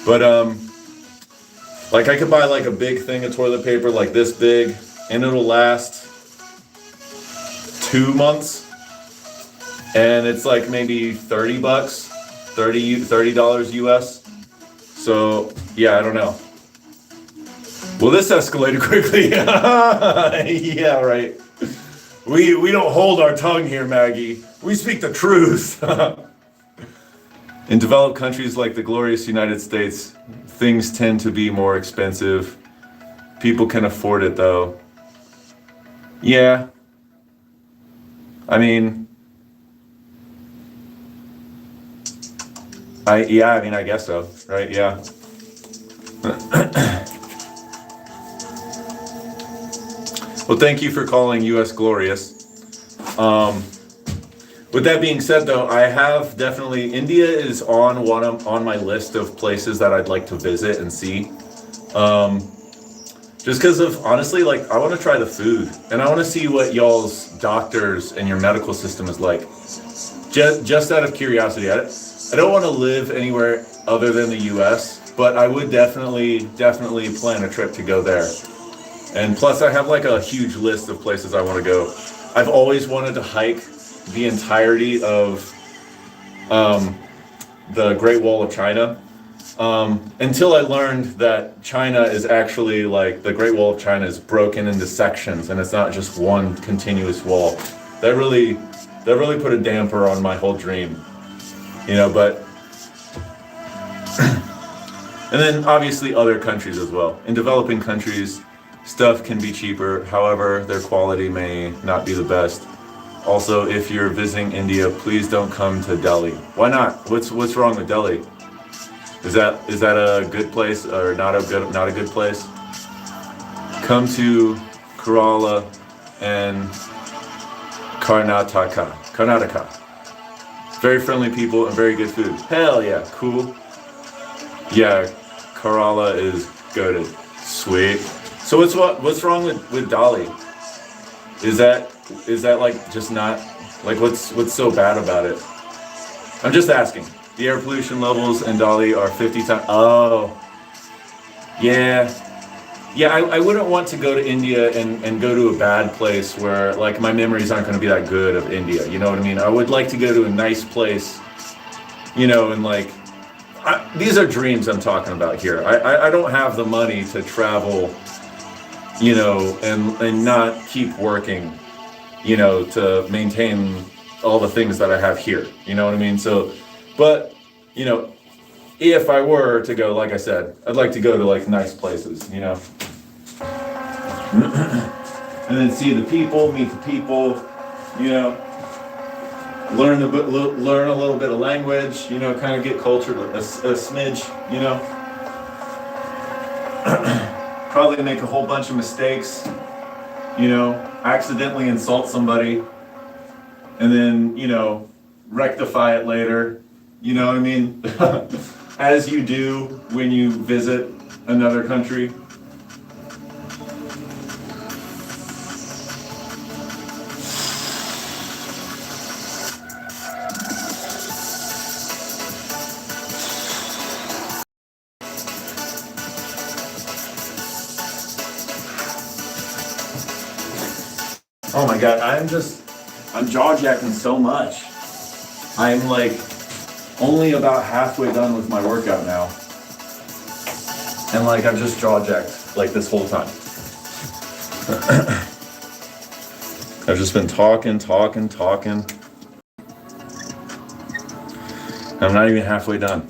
But like I could buy like a big thing of toilet paper like this big and it'll last 2 months. And it's like maybe $30, $30 US. So yeah, I don't know. Well, this escalated quickly. Yeah, right. We don't hold our tongue here, Maggie. We speak the truth. In developed countries like the glorious United States, things tend to be more expensive. People can afford it though. Yeah. I mean, I guess so, right? Yeah. Well, thank you for calling US Glorious. With that being said, though, I have definitely India is on my list of places that I'd like to visit and see. Just because of honestly, like I want to try the food and I want to see what y'all's doctors and your medical system is like. Just out of curiosity, I don't want to live anywhere other than the US, but I would definitely plan a trip to go there. And plus, I have like a huge list of places I want to go. I've always wanted to hike the entirety of the Great Wall of China until I learned that China is actually like the Great Wall of China is broken into sections and it's not just one continuous wall. That really put a damper on my whole dream, but and then obviously other countries as well. In developing countries, stuff can be cheaper, however, their quality may not be the best. Also, if you're visiting India, please don't come to Delhi. Why not? What's wrong with Delhi? Is that a good place or not a good place? Come to Kerala and Karnataka. Very friendly people and very good food. Hell yeah, cool. Yeah, Kerala is goated. Sweet. So what's wrong with Delhi? Is that like just not like what's so bad about it? I'm just asking. The air pollution levels in Delhi are 50 times. Oh, yeah. I wouldn't want to go to India and go to a bad place where like my memories aren't going to be that good of India. You know what I mean? I would like to go to a nice place, and like these are dreams I'm talking about here. I don't have the money to travel. And not keep working, to maintain all the things that I have here. You know what I mean? So, but, if I were to go, like I said, I'd like to go to like nice places, and then see the people, meet the people, learn a little bit of language, kind of get cultured a smidge, Probably make a whole bunch of mistakes, accidentally insult somebody, and then, rectify it later, you know what I mean? As you do when you visit another country. Oh my God, I'm jaw jacking so much. I'm like only about halfway done with my workout now. And like I've just jaw jacked like this whole time. I've just been talking. I'm not even halfway done.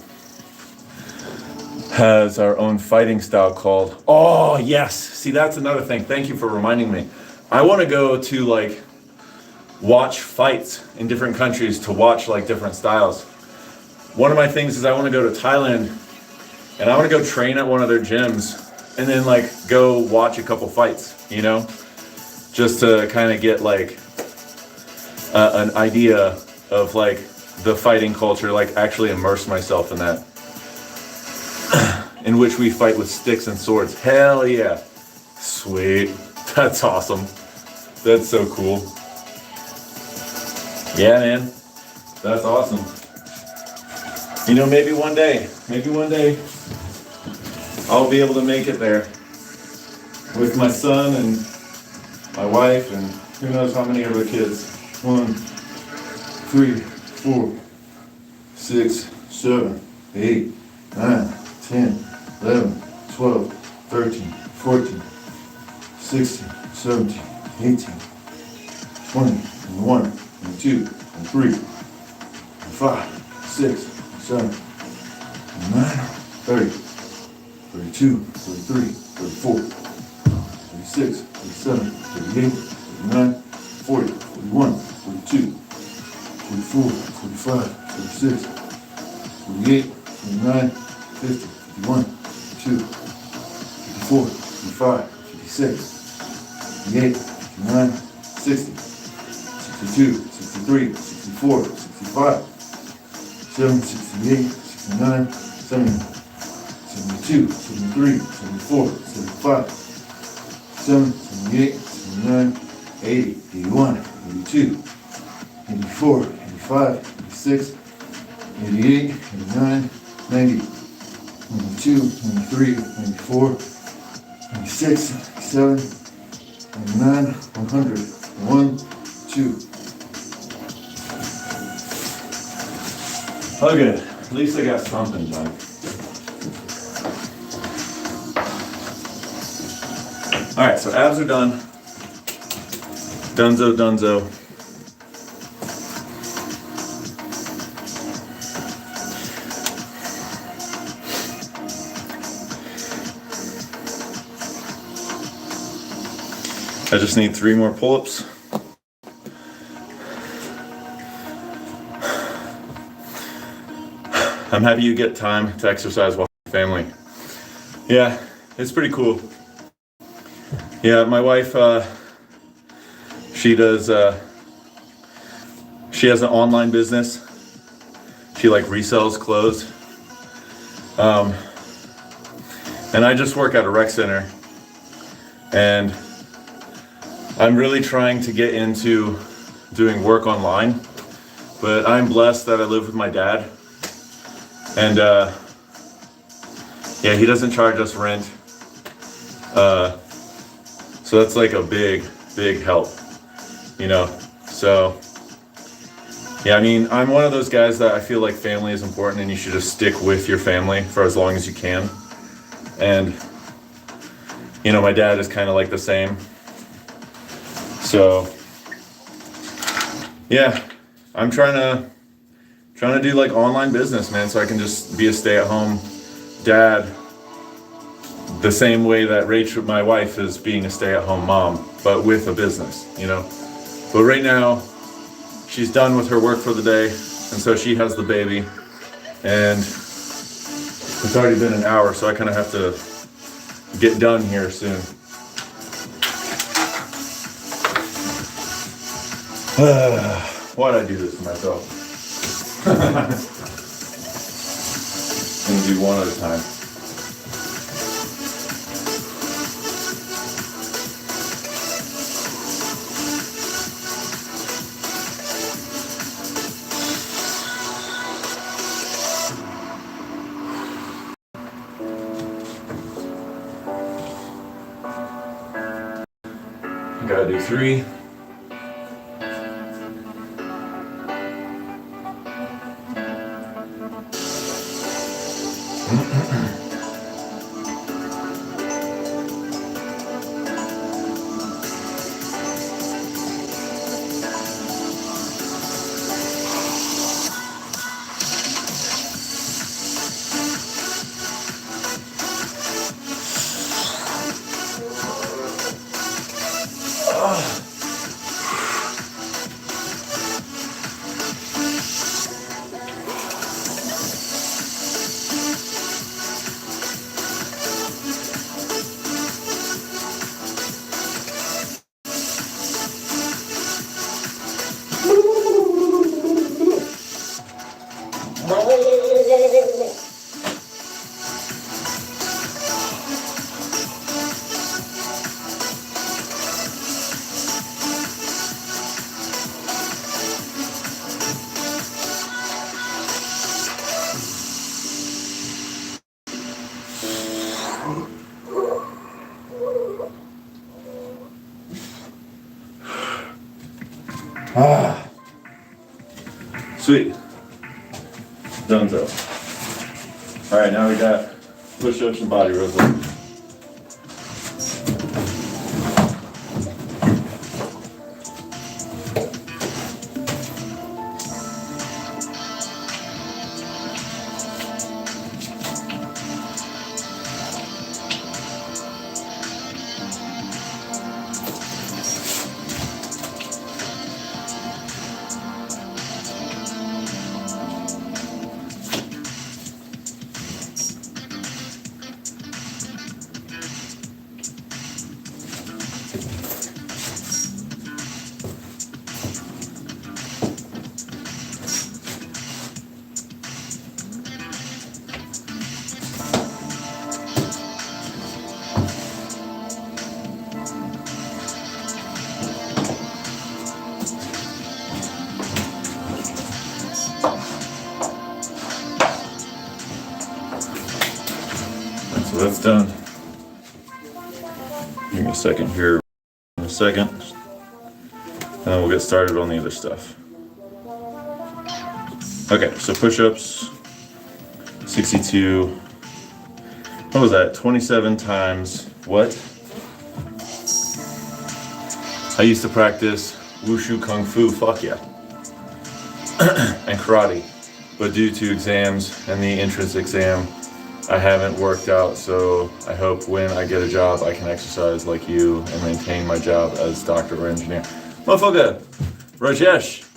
Has our own fighting style called, oh yes, see that's another thing, thank you for reminding me. I want to go to like watch fights in different countries to watch like different styles. One of my things is I want to go to Thailand and I want to go train at one of their gyms and then like go watch a couple fights, you know, just to kind of get like an idea of like the fighting culture, like actually immerse myself in that, in which we fight with sticks and swords. Hell yeah. Sweet. That's awesome. That's so cool. Yeah, man. That's awesome. You know, maybe one day I'll be able to make it there with my son and my wife and who knows how many other kids. 1, 3, 4, 6, 7, 8, 9, 10, 11, 12, 13, 14, 16, 17, 18, 20, 21, 22, 23, 5, 6, 7, 9, 30, 32, 33, 34, 36, 37, 38, 39, 40, 41, 42, 44, 45, 46, 48, 49, 50, 51, 52, 54, 55, 56, 58, 59, 60, 62, 63, 64, 65, 7, 68, 69, 70, 72, 73, 74, 75, 7, 78, 79, 80, 81, 82, 84, 85, 86, 88, 89, 90, 92, 93, 94, 96, 97, 99, 100, 1, 2. Oh good, at least I got something done. Alright, so abs are done. Dunzo. I just need 3 more pull-ups. I'm happy you get time to exercise while with family. Yeah, it's pretty cool. Yeah, my wife, she has an online business. She like resells clothes. And I just work at a rec center. And I'm really trying to get into doing work online, but I'm blessed that I live with my dad. And yeah, he doesn't charge us rent. So that's like a big help, you know? So yeah, I mean, I'm one of those guys that I feel like family is important and you should just stick with your family for as long as you can. And you know, my dad is kind of like the same. So yeah, I'm trying to do like online business, man, so I can just be a stay-at-home dad the same way that Rachel, my wife, is being a stay-at-home mom, but with a business, you know. But right now, she's done with her work for the day, and so she has the baby, and it's already been an hour, so I kind of have to get done here soon. Why'd I do this to myself? I'm gonna do one at a time. Gotta do 3. Sweet. Donezo. All right, now we got push-ups and body rows. So that's done. Give me a second here. In a second. And then we'll get started on the other stuff. Okay, so push-ups, 62. What was that? 27 times what? I used to practice wushu kung fu, fuck yeah, and karate. But due to exams and the entrance exam, I haven't worked out, so I hope when I get a job I can exercise like you and maintain my job as doctor or engineer. Motherfucker, Rajesh,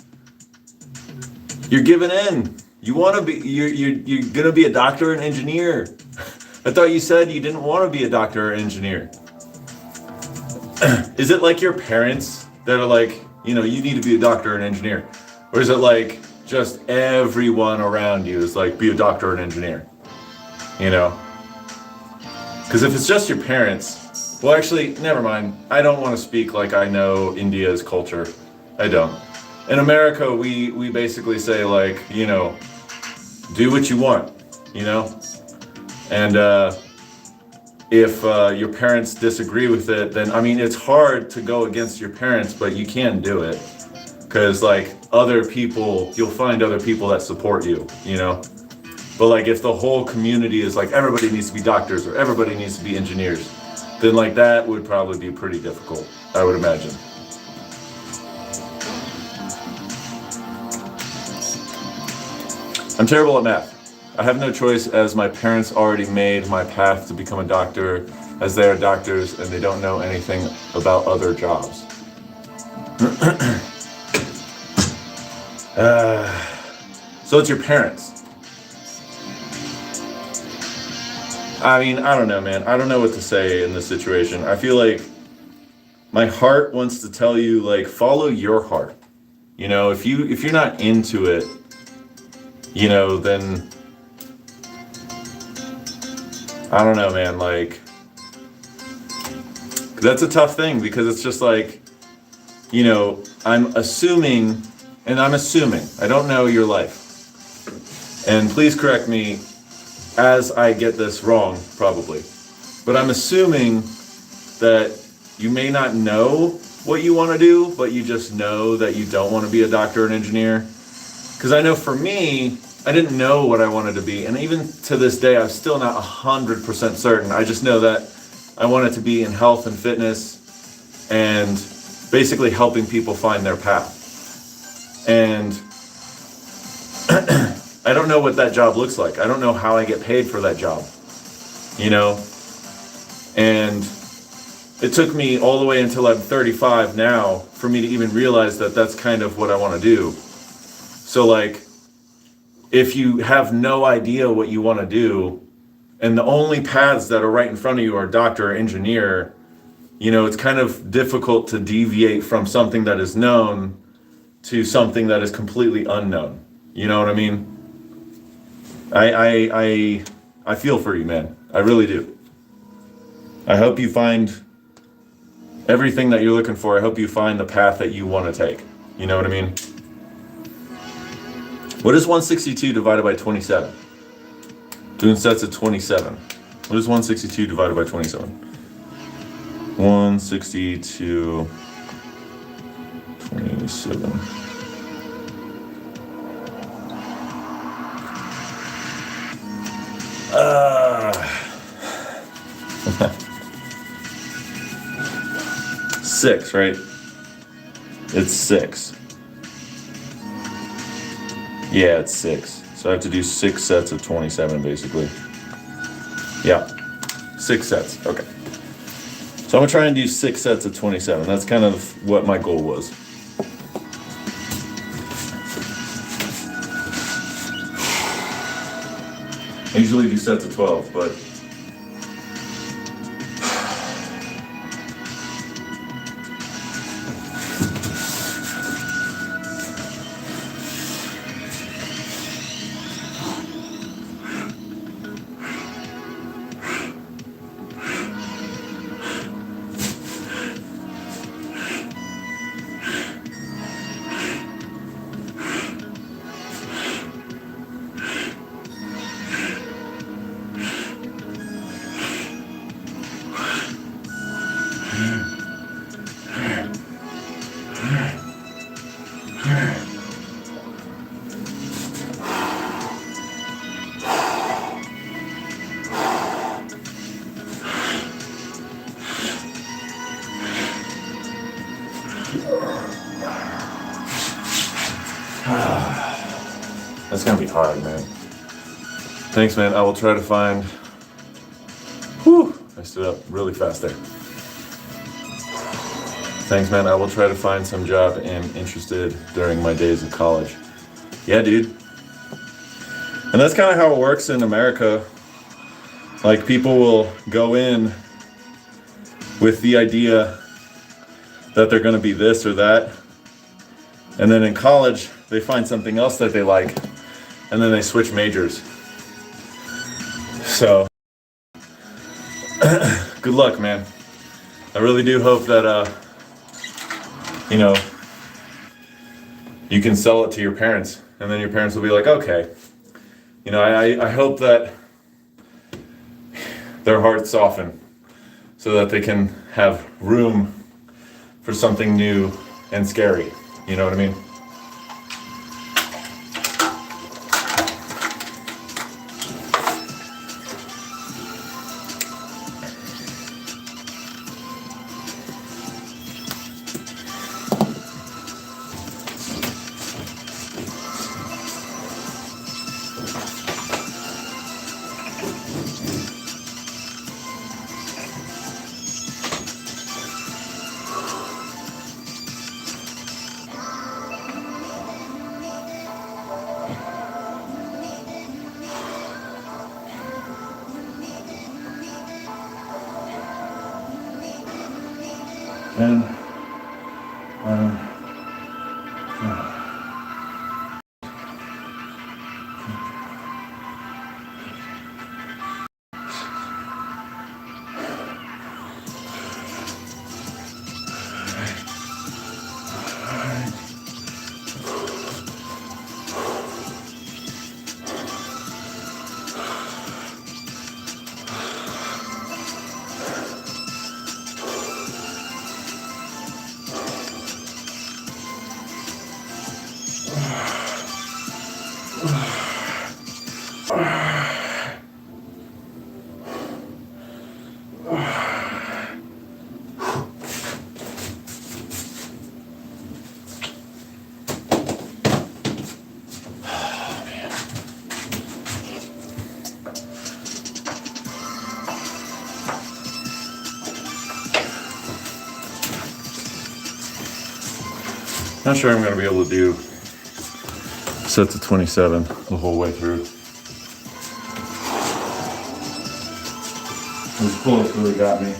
you're giving in. You want to be, you're gonna be a doctor and engineer. I thought you said you didn't want to be a doctor or engineer. Is it like your parents that are like, you know, you need to be a doctor and engineer? Or is it like just everyone around you is like, be a doctor and engineer? You know? Because if it's just your parents, well, actually, never mind. I don't want to speak like I know India's culture. I don't. In America, we basically say like, you know, do what you want, you know? And if your parents disagree with it, then, I mean, it's hard to go against your parents, but you can do it. Because, like, other people, you'll find other people that support you, you know? But, like, if the whole community is like, everybody needs to be doctors or everybody needs to be engineers, then, like, that would probably be pretty difficult, I would imagine. I'm terrible at math. I have no choice as my parents already made my path to become a doctor, as they are doctors and they don't know anything about other jobs. So it's your parents. I mean, I don't know, man. I don't know what to say in this situation. I feel like my heart wants to tell you, like, follow your heart. You know, if you're not into it, you know, then I don't know, man, like, that's a tough thing because it's just like, you know, I'm assuming, I don't know your life. And please correct me as I get this wrong, probably. But I'm assuming that you may not know what you want to do, but you just know that you don't want to be a doctor or an engineer. Because I know for me, I didn't know what I wanted to be, and even to this day, I'm still not 100% certain. I just know that I wanted to be in health and fitness and basically helping people find their path. And I don't know what that job looks like. I don't know how I get paid for that job, you know? And it took me all the way until I'm 35 now for me to even realize that that's kind of what I want to do. So, like, if you have no idea what you want to do, and the only paths that are right in front of you are doctor or engineer, you know, it's kind of difficult to deviate from something that is known to something that is completely unknown. You know what I mean? I feel for you, man. I really do. I hope you find everything that you're looking for. I hope you find the path that you want to take. You know what I mean? What is 162 divided by 27? Doing sets of 27. What is 162 divided by 27? 162, 27. Six, right? It's 6. Yeah, it's 6. So I have to do 6 sets of 27, basically. Yeah, 6 sets. Okay. So I'm gonna try and do 6 sets of 27. That's kind of what my goal was. I usually do sets of 12, but that's gonna be hard, man. Thanks, man. I will try to find. Whew! I stood up really fast there. Thanks, man. I will try to find some job and interested during my days of college. Yeah, dude. And that's kind of how it works in America. Like, people will go in with the idea that they're going to be this or that. And then in college, they find something else that they like. And then they switch majors. So, good luck, man. I really do hope that, you can sell it to your parents. And then your parents will be like, okay. I hope that their hearts soften so that they can have room for something new and scary. You know what I mean? And not sure I'm going to be able to do sets of 27 the whole way through. This pull-ups really got me.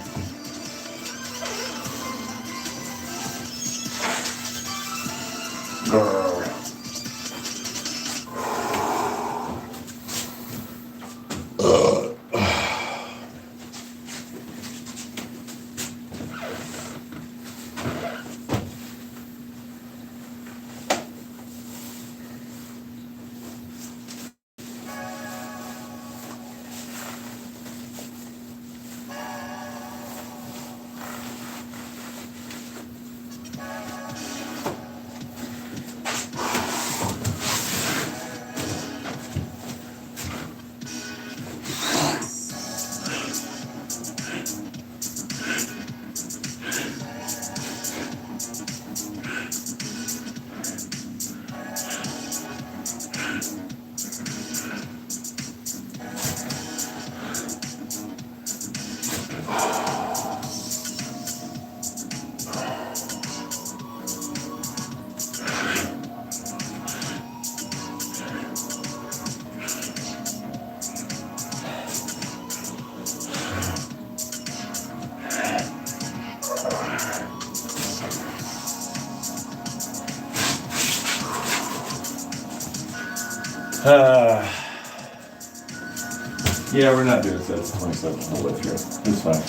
Yeah, we're not doing sets of 27 all the way through. It's fine.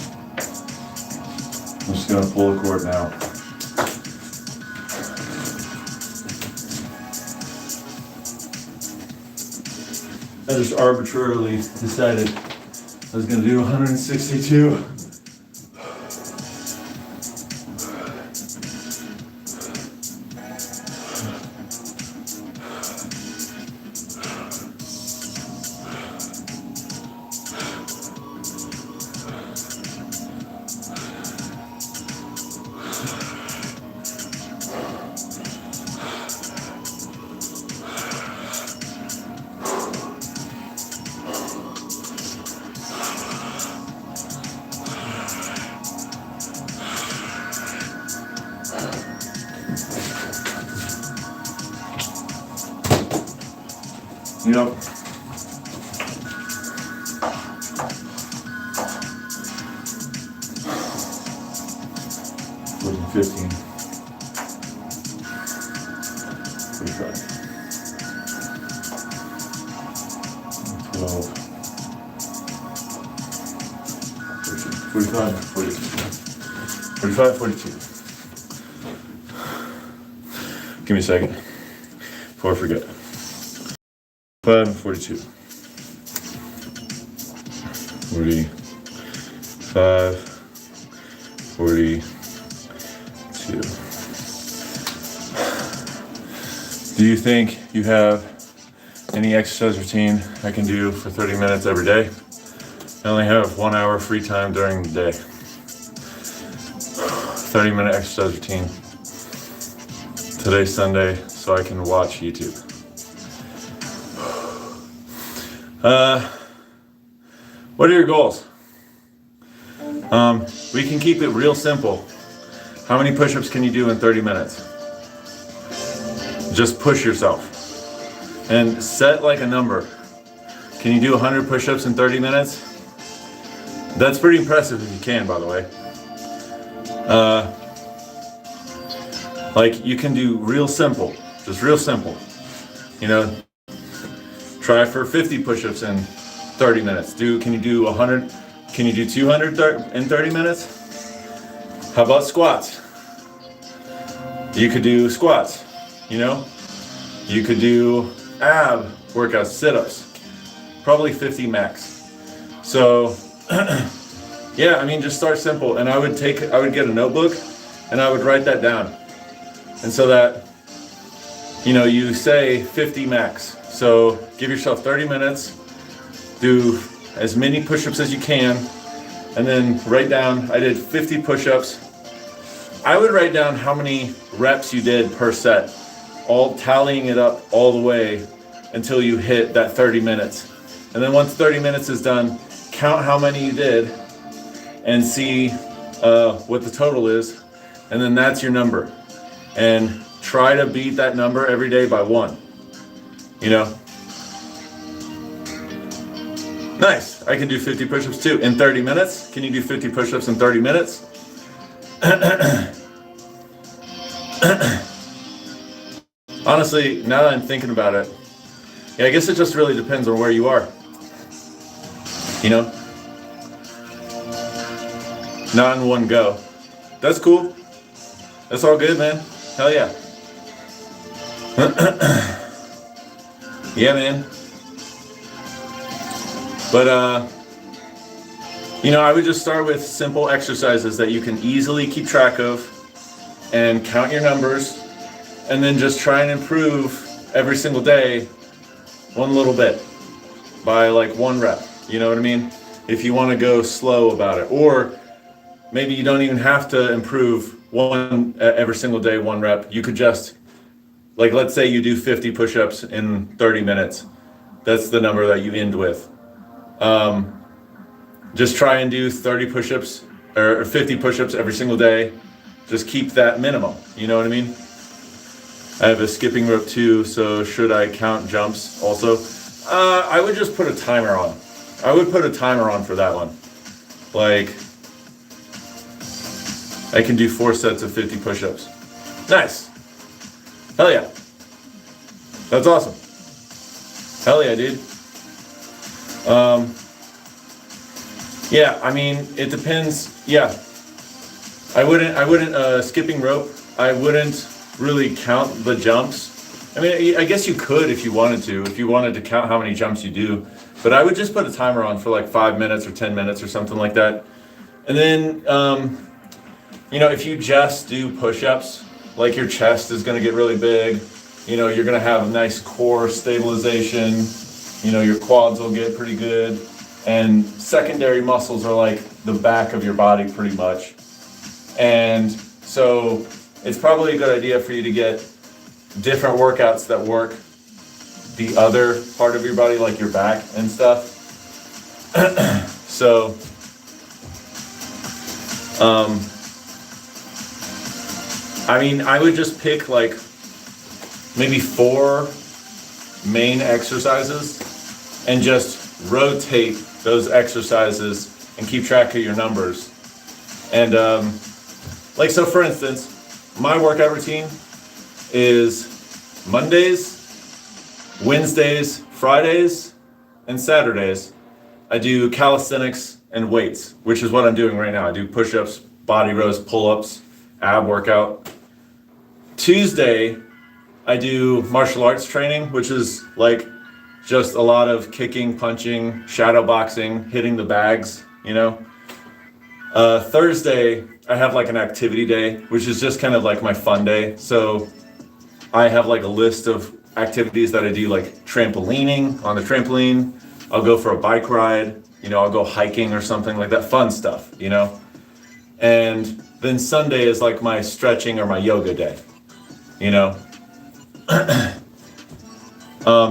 I'm just gonna pull the cord now. I just arbitrarily decided I was gonna do 162. You know, looking 15, 45, 12, 13, 45, 42, 45, 42. Give me a second before I forget. 5 and 42. 45, 42. Do you think you have any exercise routine I can do for 30 minutes every day? I only have 1 hour free time during the day. 30-minute exercise routine. Today's Sunday, so I can watch YouTube. What are your goals? We can keep it real simple. How many push-ups can you do in 30 minutes? Just push yourself. And set like a number. Can you do 100 push-ups in 30 minutes? That's pretty impressive if you can, by the way. Like you can do real simple, just real simple. You know, try for 50 push-ups in 30 minutes. Can you do 100? Can you do 200 in 30 minutes? How about squats? You could do squats, you know? You could do ab workouts, sit-ups, probably 50 max. So, yeah, I mean, just start simple. And I would get a notebook and I would write that down. And so that, you know, you say 50 max. So give yourself 30 minutes, do as many push-ups as you can, and then write down, I did 50 push-ups. I would write down how many reps you did per set, all tallying it up all the way until you hit that 30 minutes. And then once 30 minutes is done, count how many you did and see what the total is. And then that's your number. And try to beat that number every day by 1. You know? Nice. I can do 50 push-ups too. In 30 minutes? Can you do 50 push-ups in 30 minutes? Honestly, now that I'm thinking about it, yeah, I guess it just really depends on where you are. You know? Not in one go. That's cool. That's all good, man. Hell yeah. Yeah, man. But, you know, I would just start with simple exercises that you can easily keep track of and count your numbers, and then just try and improve every single day one little bit by like 1 rep. You know what I mean? If you want to go slow about it, or maybe you don't even have to improve every single day 1 rep. You could just, like, let's say you do 50 push-ups in 30 minutes. That's the number that you end with. Just try and do 30 push-ups or 50 push-ups every single day. Just keep that minimum. You know what I mean? I have a skipping rope too, so should I count jumps also? I would just put a timer on. I would put a timer on for that one. Like, I can do 4 sets of 50 push-ups. Nice. Hell yeah. That's awesome. Hell yeah, dude. Yeah, I mean, it depends. Yeah, I wouldn't skipping rope. I wouldn't really count the jumps. I mean, I guess you could if you wanted to. If you wanted to count how many jumps you do, but I would just put a timer on for like 5 minutes or 10 minutes or something like that. And then, if you just do push-ups, like your chest is gonna get really big. You're gonna have a nice core stabilization. Your quads will get pretty good. And secondary muscles are like the back of your body pretty much. And so it's probably a good idea for you to get different workouts that work the other part of your body, like your back and stuff. So, I mean, I would just pick like maybe 4 main exercises and just rotate those exercises and keep track of your numbers. And so for instance, my workout routine is Mondays, Wednesdays, Fridays, and Saturdays. I do calisthenics and weights, which is what I'm doing right now. I do push-ups, body rows, pull-ups, ab workout. Tuesday, I do martial arts training, which is like just a lot of kicking, punching, shadow boxing, hitting the bags, Thursday, I have like an activity day, which is just kind of like my fun day. So I have like a list of activities that I do, like trampolining on the trampoline. I'll go for a bike ride, I'll go hiking or something like that, fun stuff, And then Sunday is like my stretching or my yoga day,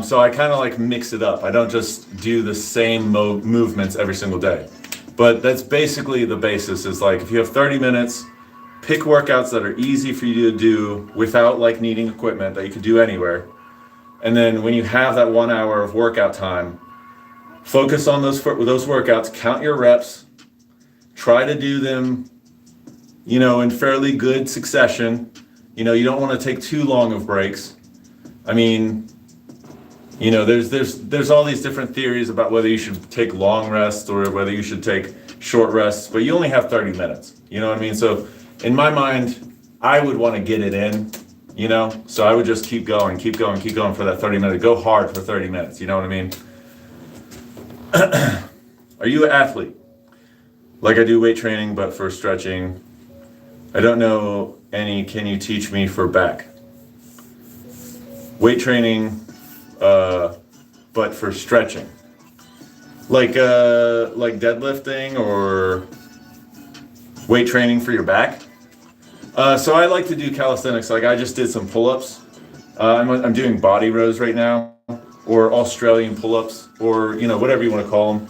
So I kind of like mix it up. I don't just do the same movements every single day. But that's basically the basis, is like if you have 30 minutes, pick workouts that are easy for you to do without like needing equipment that you could do anywhere. And then when you have that 1 hour of workout time, focus on those workouts, count your reps, try to do them, in fairly good succession. You don't want to take too long of breaks. I mean, there's all these different theories about whether you should take long rests or whether you should take short rests, but you only have 30 minutes. You know what I mean? So in my mind, I would want to get it in, so I would just keep going for that 30 minutes. Go hard for 30 minutes. You know what I mean? Are you an athlete? Like I do weight training, but for stretching. I don't know any. Can you teach me for back? Weight training, but for stretching. Like deadlifting or weight training for your back. So I like to do calisthenics. Like I just did some pull-ups. I'm doing body rows right now, or Australian pull-ups, or whatever you want to call them.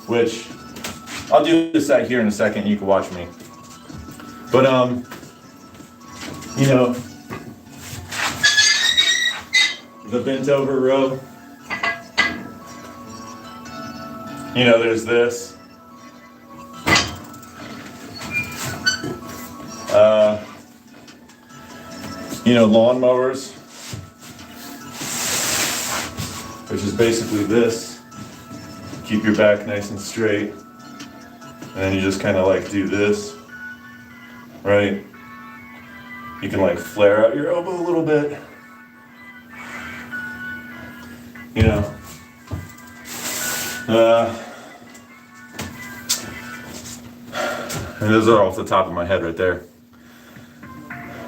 Which I'll do this out here in a second. You can watch me. But the bent over row. There's this. Lawnmowers, which is basically this. Keep your back nice and straight. And then you just kind of like do this, right? You can like flare out your elbow a little bit. And those are off the top of my head right there.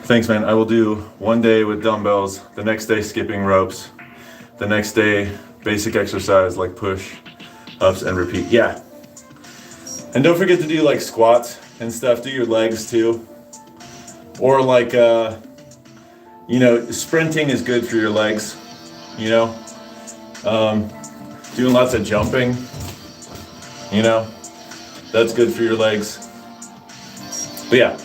Thanks, man. I will do one day with dumbbells, the next day skipping ropes, the next day basic exercise like push ups and repeat. Yeah. And don't forget to do like squats and stuff. Do your legs too. Or like, sprinting is good for your legs, doing lots of jumping, that's good for your legs. But yeah,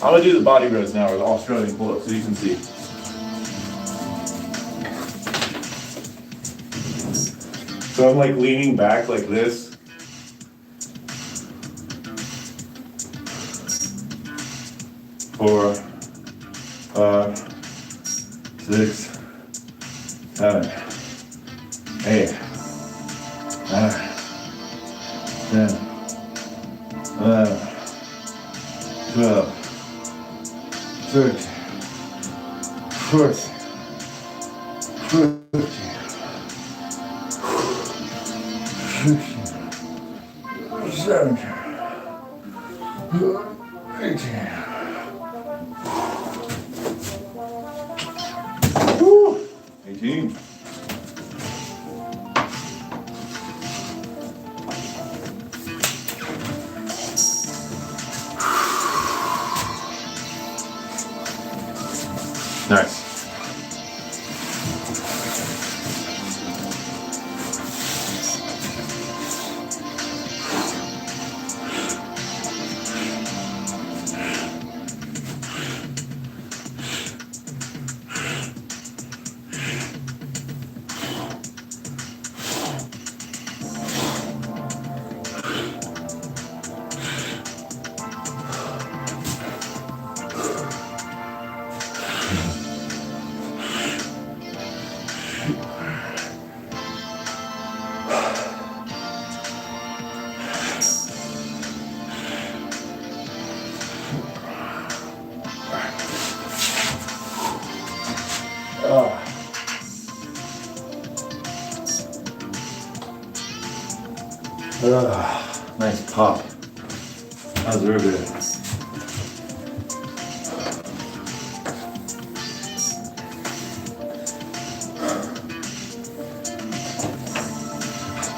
I'm gonna do the body rows now, or the Australian pull-ups, so you can see. So I'm like leaning back like this. 4, 5, 6, 7, 12, 13, 14, 15, 16, 17, 18. Woo! 18. Nice. Nice pop. That was very good.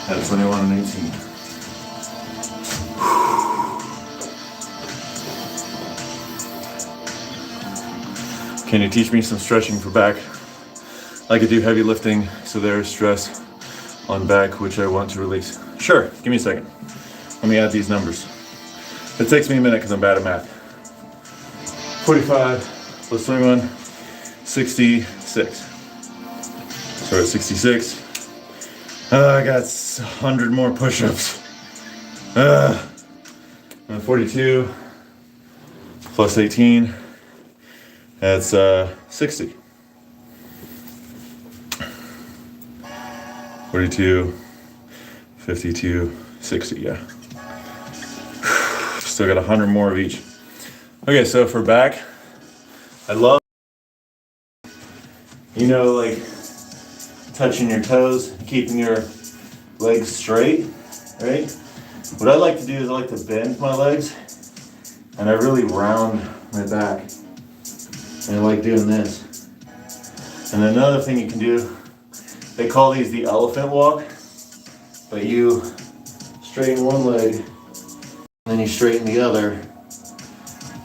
At 21 and 18. Can you teach me some stretching for back? I could do heavy lifting, so there's stress on back, which I want to release. Sure, give me a second. Let me add these numbers. It takes me a minute because I'm bad at math. 45 plus 21, 66. So at 66, I got 100 more push-ups. And 42 plus 18, that's 60. 42, 52, 60, yeah. Still got 100 more of each. Okay, so for back, I love, like touching your toes, keeping your legs straight, right? What I like to do is I like to bend my legs and I really round my back. And I like doing this. And another thing you can do, they call these the elephant walk, but you straighten one leg and then you straighten the other.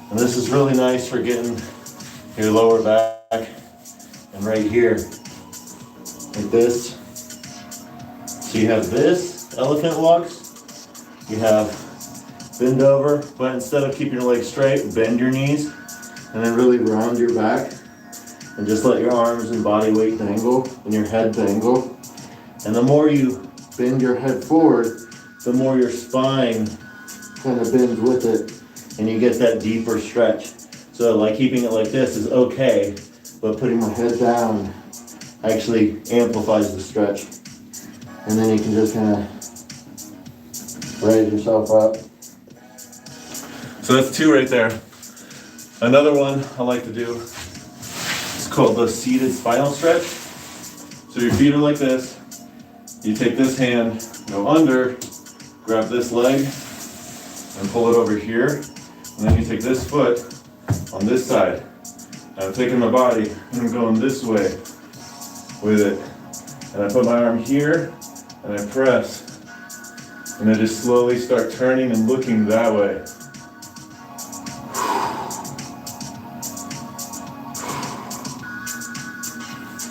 And this is really nice for getting your lower back and right here, like this. So you have this elephant walks, you have bend over, but instead of keeping your legs straight, bend your knees and then really round your back and just let your arms and body weight dangle and your head dangle. And the more you bend your head forward, the more your spine kind of bends with it and you get that deeper stretch. So like keeping it like this is okay, but putting my head down actually amplifies the stretch. And then you can just kind of raise yourself up. So that's 2 right there. Another one I like to do is called the seated spinal stretch. So your feet are like this. You take this hand, go under, grab this leg, and pull it over here. And then you take this foot on this side. And I'm taking my body and I'm going this way with it. And I put my arm here and I press. And I just slowly start turning and looking that way.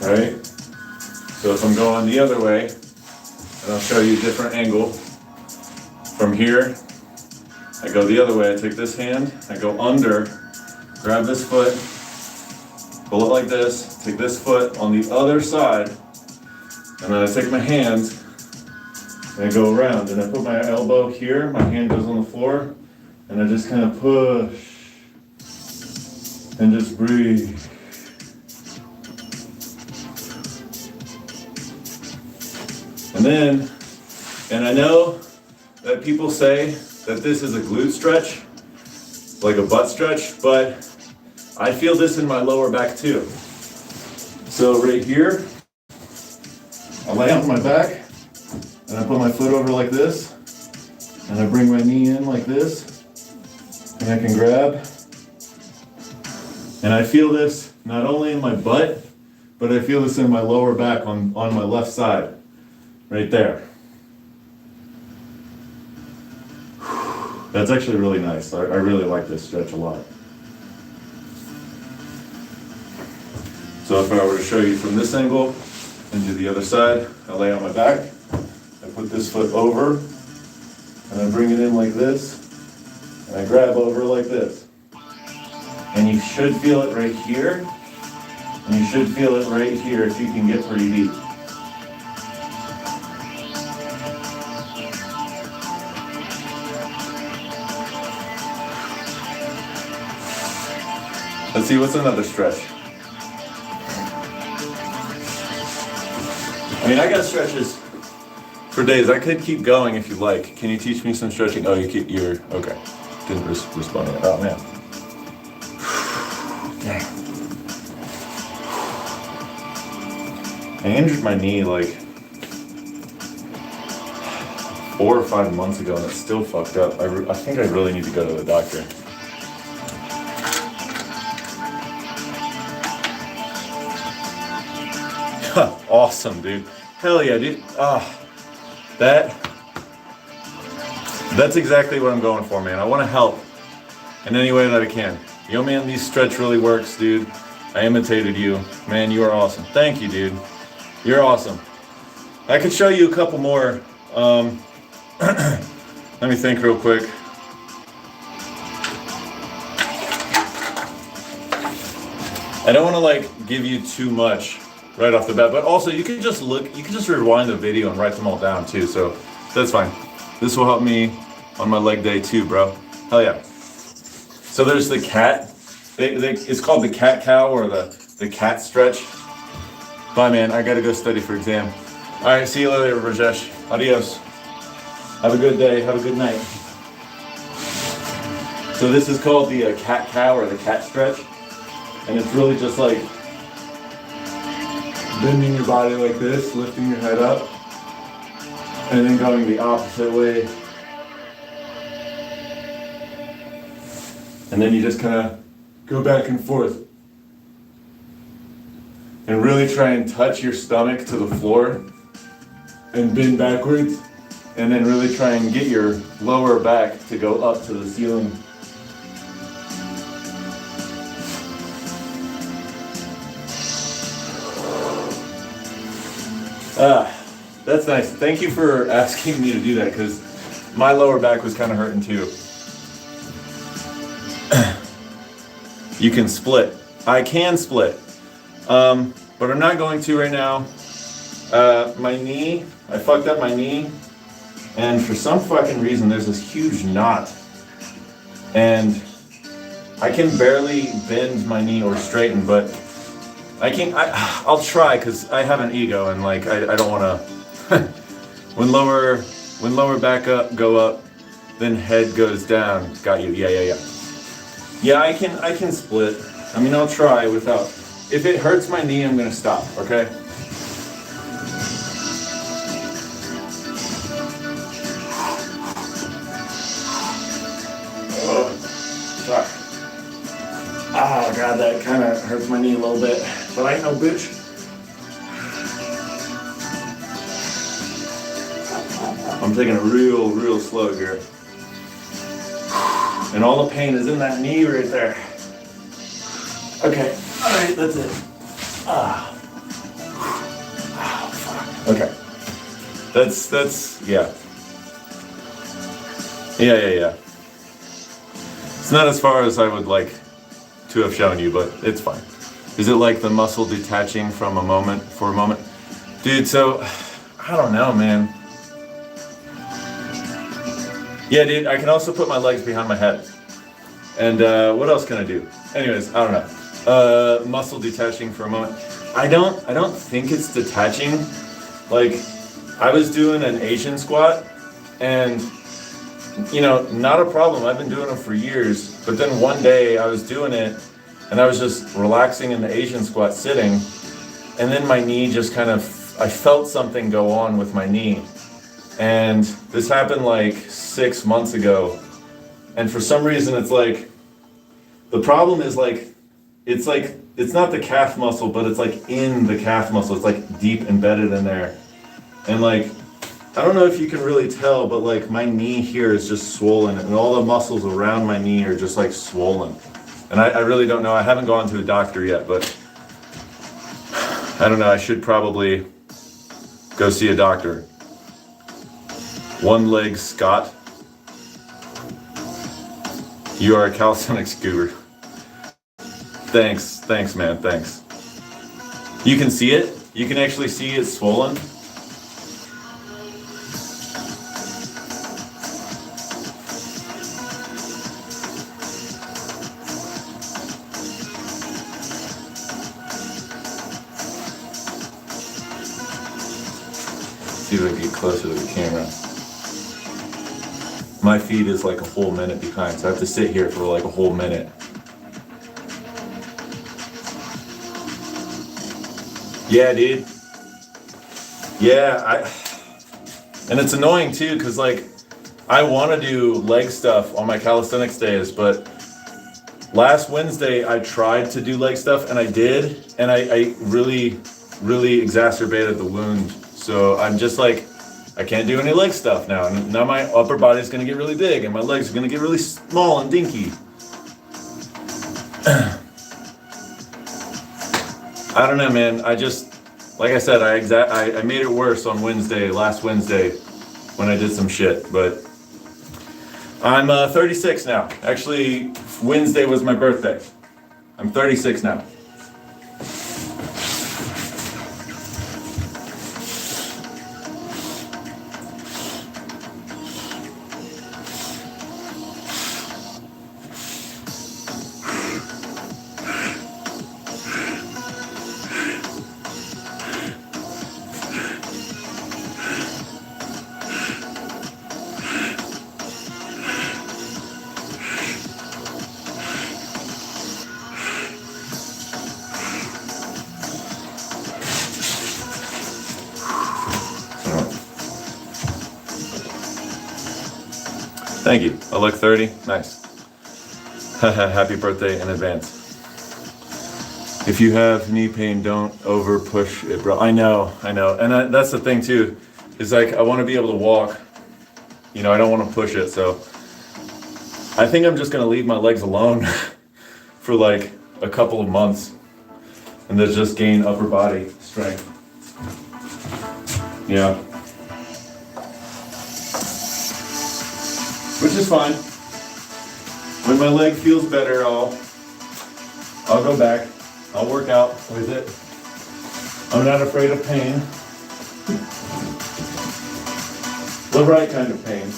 Right? So if I'm going the other way, and I'll show you a different angle. From here, I go the other way. I take this hand, I go under, grab this foot, pull it like this, take this foot on the other side, and then I take my hands and I go around and I put my elbow here, my hand goes on the floor, and I just kind of push and just breathe. And I know that people say that this is a glute stretch, like a butt stretch, but I feel this in my lower back too. So right here, I lay on my back, and I put my foot over like this, and I bring my knee in like this, and I can grab. And I feel this not only in my butt, but I feel this in my lower back on my left side, right there. That's actually really nice. I really like this stretch a lot. So if I were to show you from this angle and do the other side, I lay on my back, I put this foot over, and I bring it in like this, and I grab over like this. And you should feel it right here, and you should feel it right here if you can get pretty deep. Let's see, what's another stretch? I mean, I got stretches for days. I could keep going if you like. Can you teach me some stretching? Oh, you're, okay. Didn't respond yet. Oh, man. Dang. I injured my knee like 4 or 5 months ago and it's still fucked up. I think I really need to go to the doctor. Awesome, dude. Hell yeah, dude. That's exactly what I'm going for, man. I want to help in any way that I can. Yo, man, these stretch really works, dude. I imitated you. Man, you are awesome. Thank you, dude. You're awesome. I could show you a couple more. Let me think real quick. I don't want to like give you too much right off the bat, but also you can just rewind the video and write them all down too, so that's fine. This will help me on my leg day too, bro. Hell yeah. So there's the cat. It's called the cat cow or the cat stretch. Bye, man. I gotta go study for exam. All right, see you later, Rajesh. Adios. Have a good day. Have a good night. So this is called the cat cow or the cat stretch, and it's really just like bending your body like this, lifting your head up, and then going the opposite way. And then you just kind of go back and forth. And really try and touch your stomach to the floor and bend backwards. And then really try and get your lower back to go up to the ceiling. That's nice. Thank you for asking me to do that because my lower back was kind of hurting too. You can split. I can split. But I'm not going to right now. My knee, I fucked up my knee. And for some fucking reason, there's this huge knot. And I can barely bend my knee or straighten, but I'll try because I have an ego and like I don't want to. when lower back up go up, then head goes down. Got you. Yeah. Yeah, I can split. I mean, I'll try without. If it hurts my knee, I'm gonna stop. Okay. Sorry. Oh god, that kind of hurts my knee a little bit, but I ain't no bitch. I'm taking it real slow here. And all the pain is in that knee right there. Okay, all right, that's it. Fuck. Okay. That's, yeah. Yeah. It's not as far as I would like to have shown you, but it's fine. Is it like the muscle detaching for a moment? Dude, so, I don't know, man. Yeah, dude, I can also put my legs behind my head. And what else can I do? Anyways, I don't know. Muscle detaching for a moment. I don't think it's detaching. Like, I was doing an Asian squat, and you know, not a problem. I've been doing them for years. But then one day I was doing it and I was just relaxing in the Asian squat sitting. And then my knee just kind of, I felt something go on with my knee. And this happened like 6 months ago. And for some reason it's like, the problem is like, it's not the calf muscle, but it's like in the calf muscle. It's like deep embedded in there. And like, I don't know if you can really tell, but like my knee here is just swollen and all the muscles around my knee are just like swollen. And I really don't know. I haven't gone to a doctor yet, but I don't know. I should probably go see a doctor. One leg Scott. You are a calisthenics guru. Thanks, man, thanks. You can see it? You can actually see it swollen? See if I can get closer to the camera. My feed is like a whole minute behind, so I have to sit here for like a whole minute. Yeah, dude. Yeah, and it's annoying too, because like, I want to do leg stuff on my calisthenics days, but last Wednesday I tried to do leg stuff and I did, and I really, really exacerbated the wound. So I'm just like, I can't do any leg stuff now. And now my upper body's gonna get really big and my legs are gonna get really small and dinky. I don't know, man. I just, like I said, I made it worse on last Wednesday, when I did some shit. But I'm 36 now. Actually, Wednesday was my birthday. I'm 36 now. Thank you. I look 30. Nice. Happy birthday in advance. If you have knee pain, don't over push it, bro. I know. And that's the thing too, is like, I want to be able to walk. You know, I don't want to push it. So I think I'm just going to leave my legs alone for like a couple of months and then just gain upper body strength. Yeah. Which is fine. When my leg feels better, I'll go back. I'll work out with it. I'm not afraid of pain. The right kind of pain.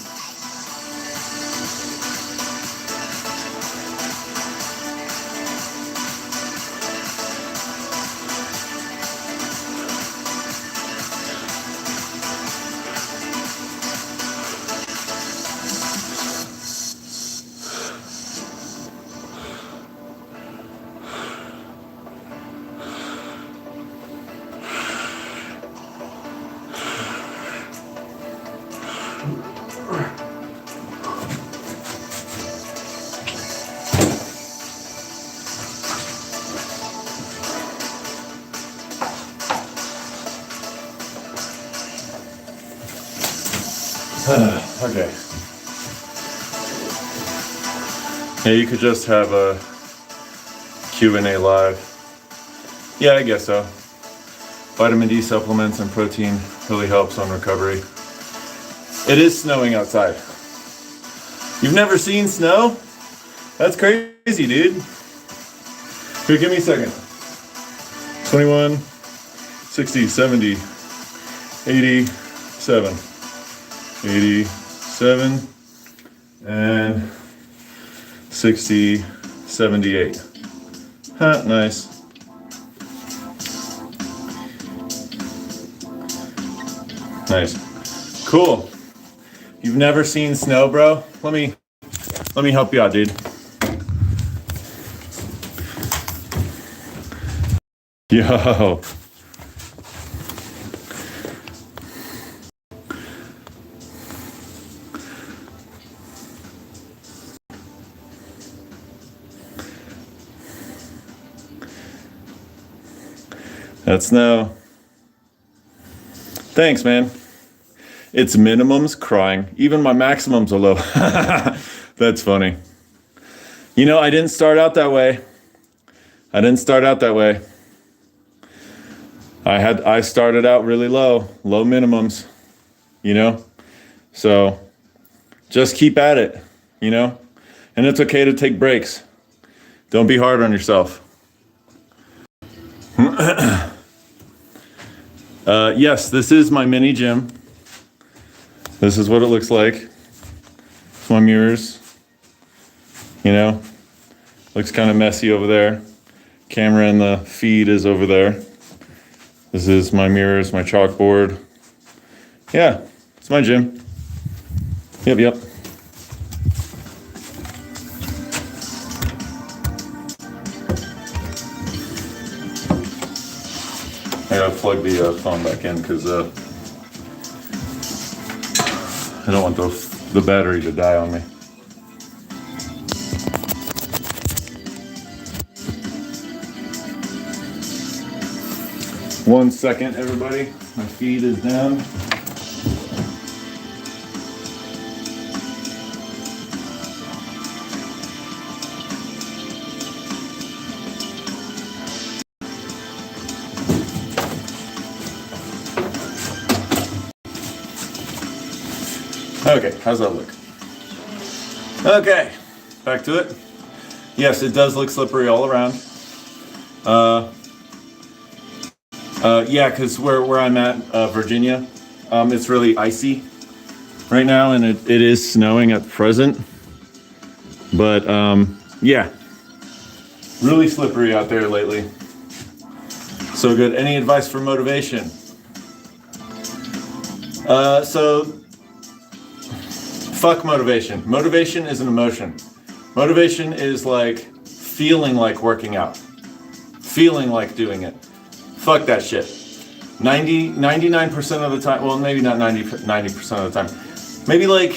Okay. Yeah, you could just have a Q&A live. Yeah, I guess so. Vitamin D supplements and protein really helps on recovery. It is snowing outside. You've never seen snow? That's crazy, dude. Here, give me a second. 21, 60, 70, 87. 87 and 60, 78. Huh, nice. Nice. Cool. You've never seen snow, bro? Let me help you out, dude. Yo. That's snow. Thanks, man. It's minimums crying. Even my maximums are low. That's funny. You know, I didn't start out that way. I started out really low minimums, you know? So just keep at it, you know? And it's okay to take breaks. Don't be hard on yourself. Yes, this is my mini gym. This is what it looks like. My mirrors, you know, looks kind of messy over there. Camera and the feed is over there. This is my mirrors, my chalkboard. Yeah, it's my gym. Yep. I gotta plug the phone back in because I don't want the battery to die on me. One second, everybody. My feed is down. Okay, how's that look? Okay, back to it. Yes, it does look slippery all around. Yeah, because where I'm at, Virginia, it's really icy right now, and it is snowing at present. But yeah, really slippery out there lately. So good. Any advice for motivation? So fuck motivation. Motivation is an emotion. Motivation is like feeling like working out, feeling like doing it. Fuck that shit. 99% of the time, well, maybe not 90% of the time, maybe like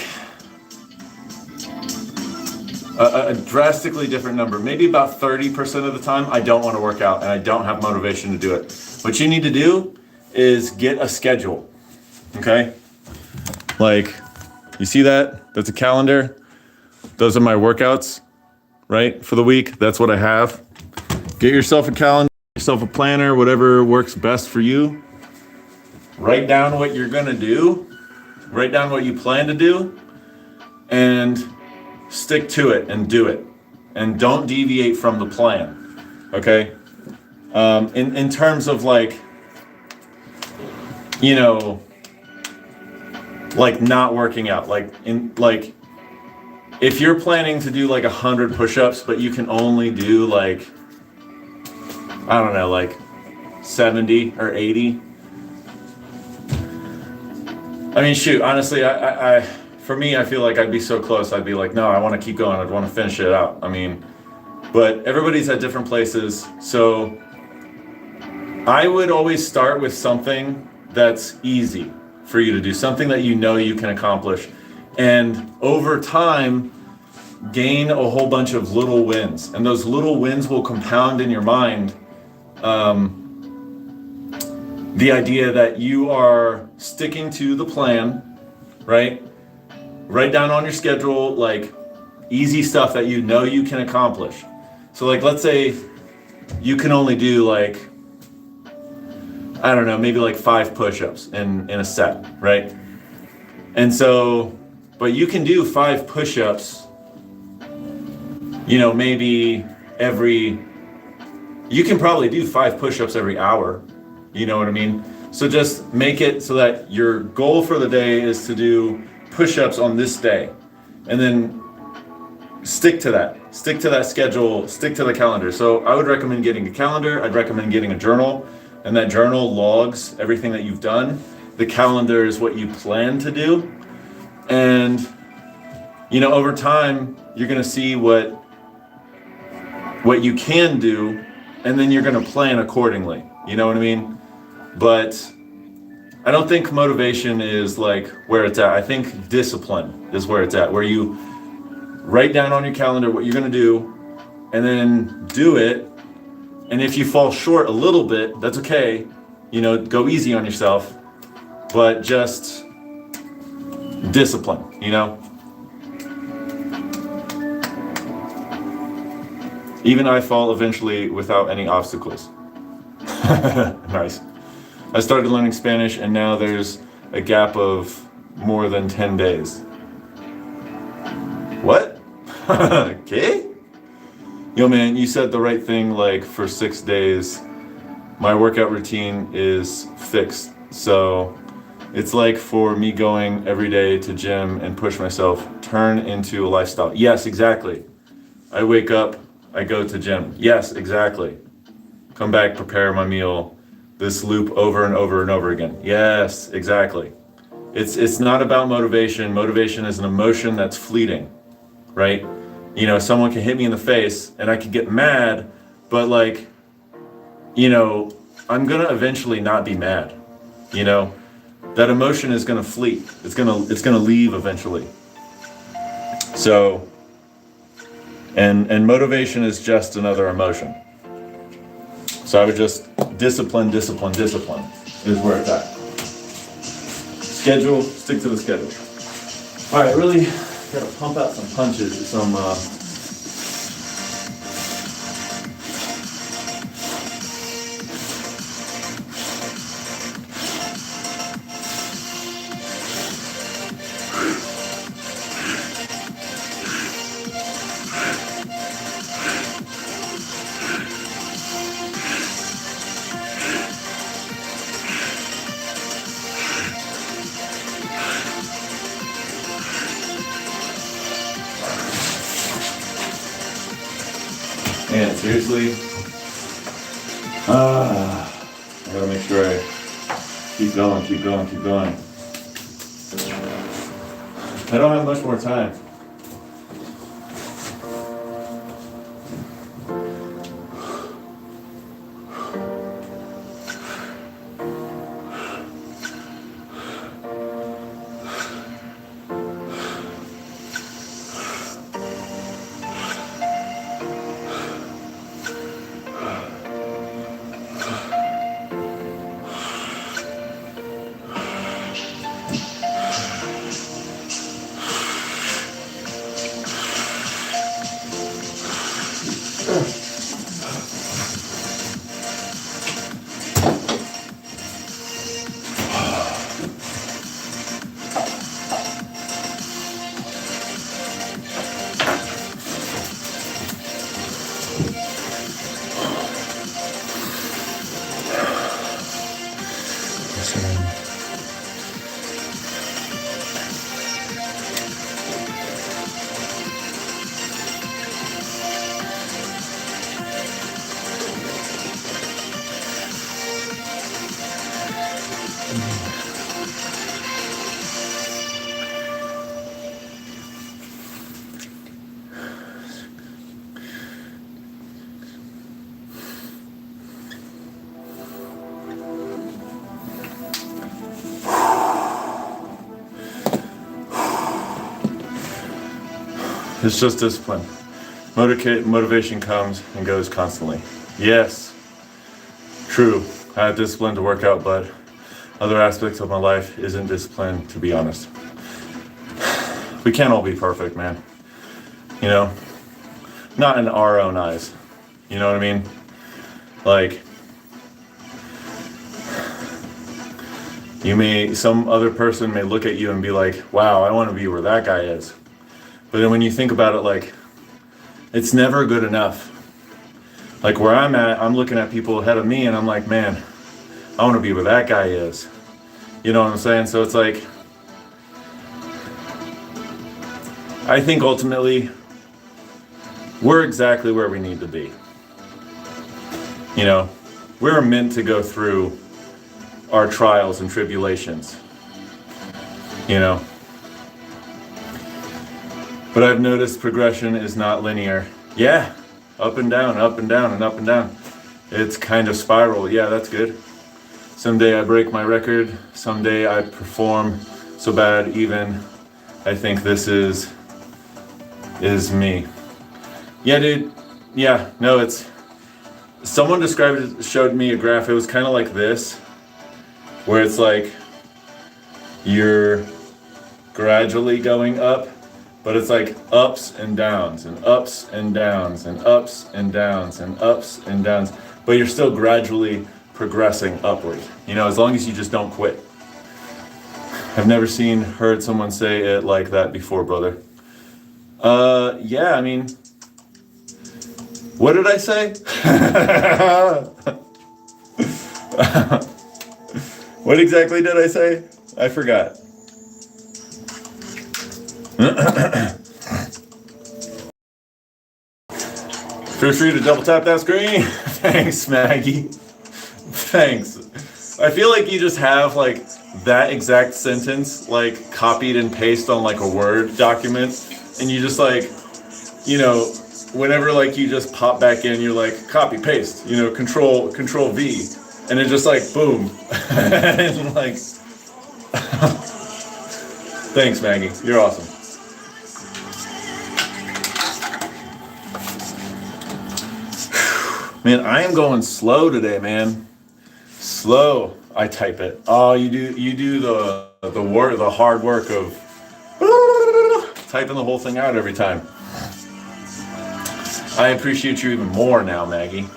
a drastically different number, maybe about 30% of the time, I don't want to work out and I don't have motivation to do it. What you need to do is get a schedule, okay? Like, you see that? That's a calendar. Those are my workouts, right, for the week. That's what I have. Get yourself a calendar, yourself a planner, whatever works best for you. Write down what you're gonna do. Write down what you plan to do, and stick to it and do it. And don't deviate from the plan, okay? In terms of like, you know, like not working out, like if you're planning to do like 100 push-ups, but you can only do like, I don't know, like 70 or 80. I mean, shoot, honestly, for me, I feel like I'd be so close. I'd be like, no, I want to keep going. I'd want to finish it out. I mean, but everybody's at different places. So I would always start with something that's easy for you to do, something that you know you can accomplish. And over time, gain a whole bunch of little wins. And those little wins will compound in your mind. The idea that you are sticking to the plan, right? Write down on your schedule, like easy stuff that you know you can accomplish. So like, let's say you can only do like, I don't know, maybe like 5 push-ups in a set, right? And so, but you can do 5 push-ups, you know, maybe you can probably do 5 push-ups every hour. You know what I mean? So just make it so that your goal for the day is to do push-ups on this day. And then stick to that schedule, stick to the calendar. So I would recommend getting a calendar. I'd recommend getting a journal, and that journal logs everything that you've done. The calendar is what you plan to do. And, you know, over time, you're going to see what you can do, and then you're going to plan accordingly. You know what I mean? But I don't think motivation is like where it's at. I think discipline is where it's at, where you write down on your calendar what you're going to do and then do it. And if you fall short a little bit, that's okay. You know, go easy on yourself, but just discipline, you know? Even I fall eventually without any obstacles. Nice. I started learning Spanish and now there's a gap of more than 10 days. What? Okay? Yo man, you said the right thing like for 6 days. My workout routine is fixed. So it's like for me going every day to gym and push myself, turn into a lifestyle. Yes, exactly. I wake up, I go to gym. Yes, exactly. Come back, prepare my meal. This loop over and over and over again. Yes, exactly. It's not about motivation. Motivation is an emotion that's fleeting, right? You know, someone can hit me in the face and I could get mad, but like, you know, I'm gonna eventually not be mad. You know, that emotion is gonna fleet. It's gonna leave eventually. So, and motivation is just another emotion. So I would just discipline is where it's at. Schedule, stick to the schedule. All right, really gotta pump out some punches, some man, seriously, I gotta make sure I keep going. I don't have much more time. It's just discipline. Motivation comes and goes constantly. Yes, true. I have discipline to work out, but other aspects of my life isn't discipline, to be honest. We can't all be perfect, man. You know, not in our own eyes. You know what I mean? Like, some other person may look at you and be like, wow, I want to be where that guy is. But then when you think about it, like, it's never good enough. Like where I'm at, I'm looking at people ahead of me and I'm like, man, I want to be where that guy is. You know what I'm saying? So it's like, I think ultimately, we're exactly where we need to be. You know, we're meant to go through our trials and tribulations. You know, But I've noticed progression is not linear. Yeah, up and down, up and down, and up and down. It's kind of spiral. Yeah, that's good. Someday I break my record. Someday I perform so bad even I think this is me. Yeah, dude. Yeah, no, it's... Someone described it, showed me a graph. It was kind of like this, where it's like you're gradually going up, but it's like ups and downs and ups and downs and ups and downs and ups and downs, but you're still gradually progressing upward, you know, as long as you just don't quit. I've never heard someone say it like that before, brother. Yeah, I mean, what did I say? What exactly did I say? I forgot. Feel free to double tap that screen. Thanks, Maggie. Thanks. I feel like you just have like that exact sentence like copied and pasted on like a Word document, and you just like, you know, whenever like you just pop back in, you're like copy paste, you know, control V, and it just like boom. And like thanks, Maggie, you're awesome. Man, I am going slow today, man. Slow. I type it. Oh, you do the hard work of typing the whole thing out every time. I appreciate you even more now, Maggie.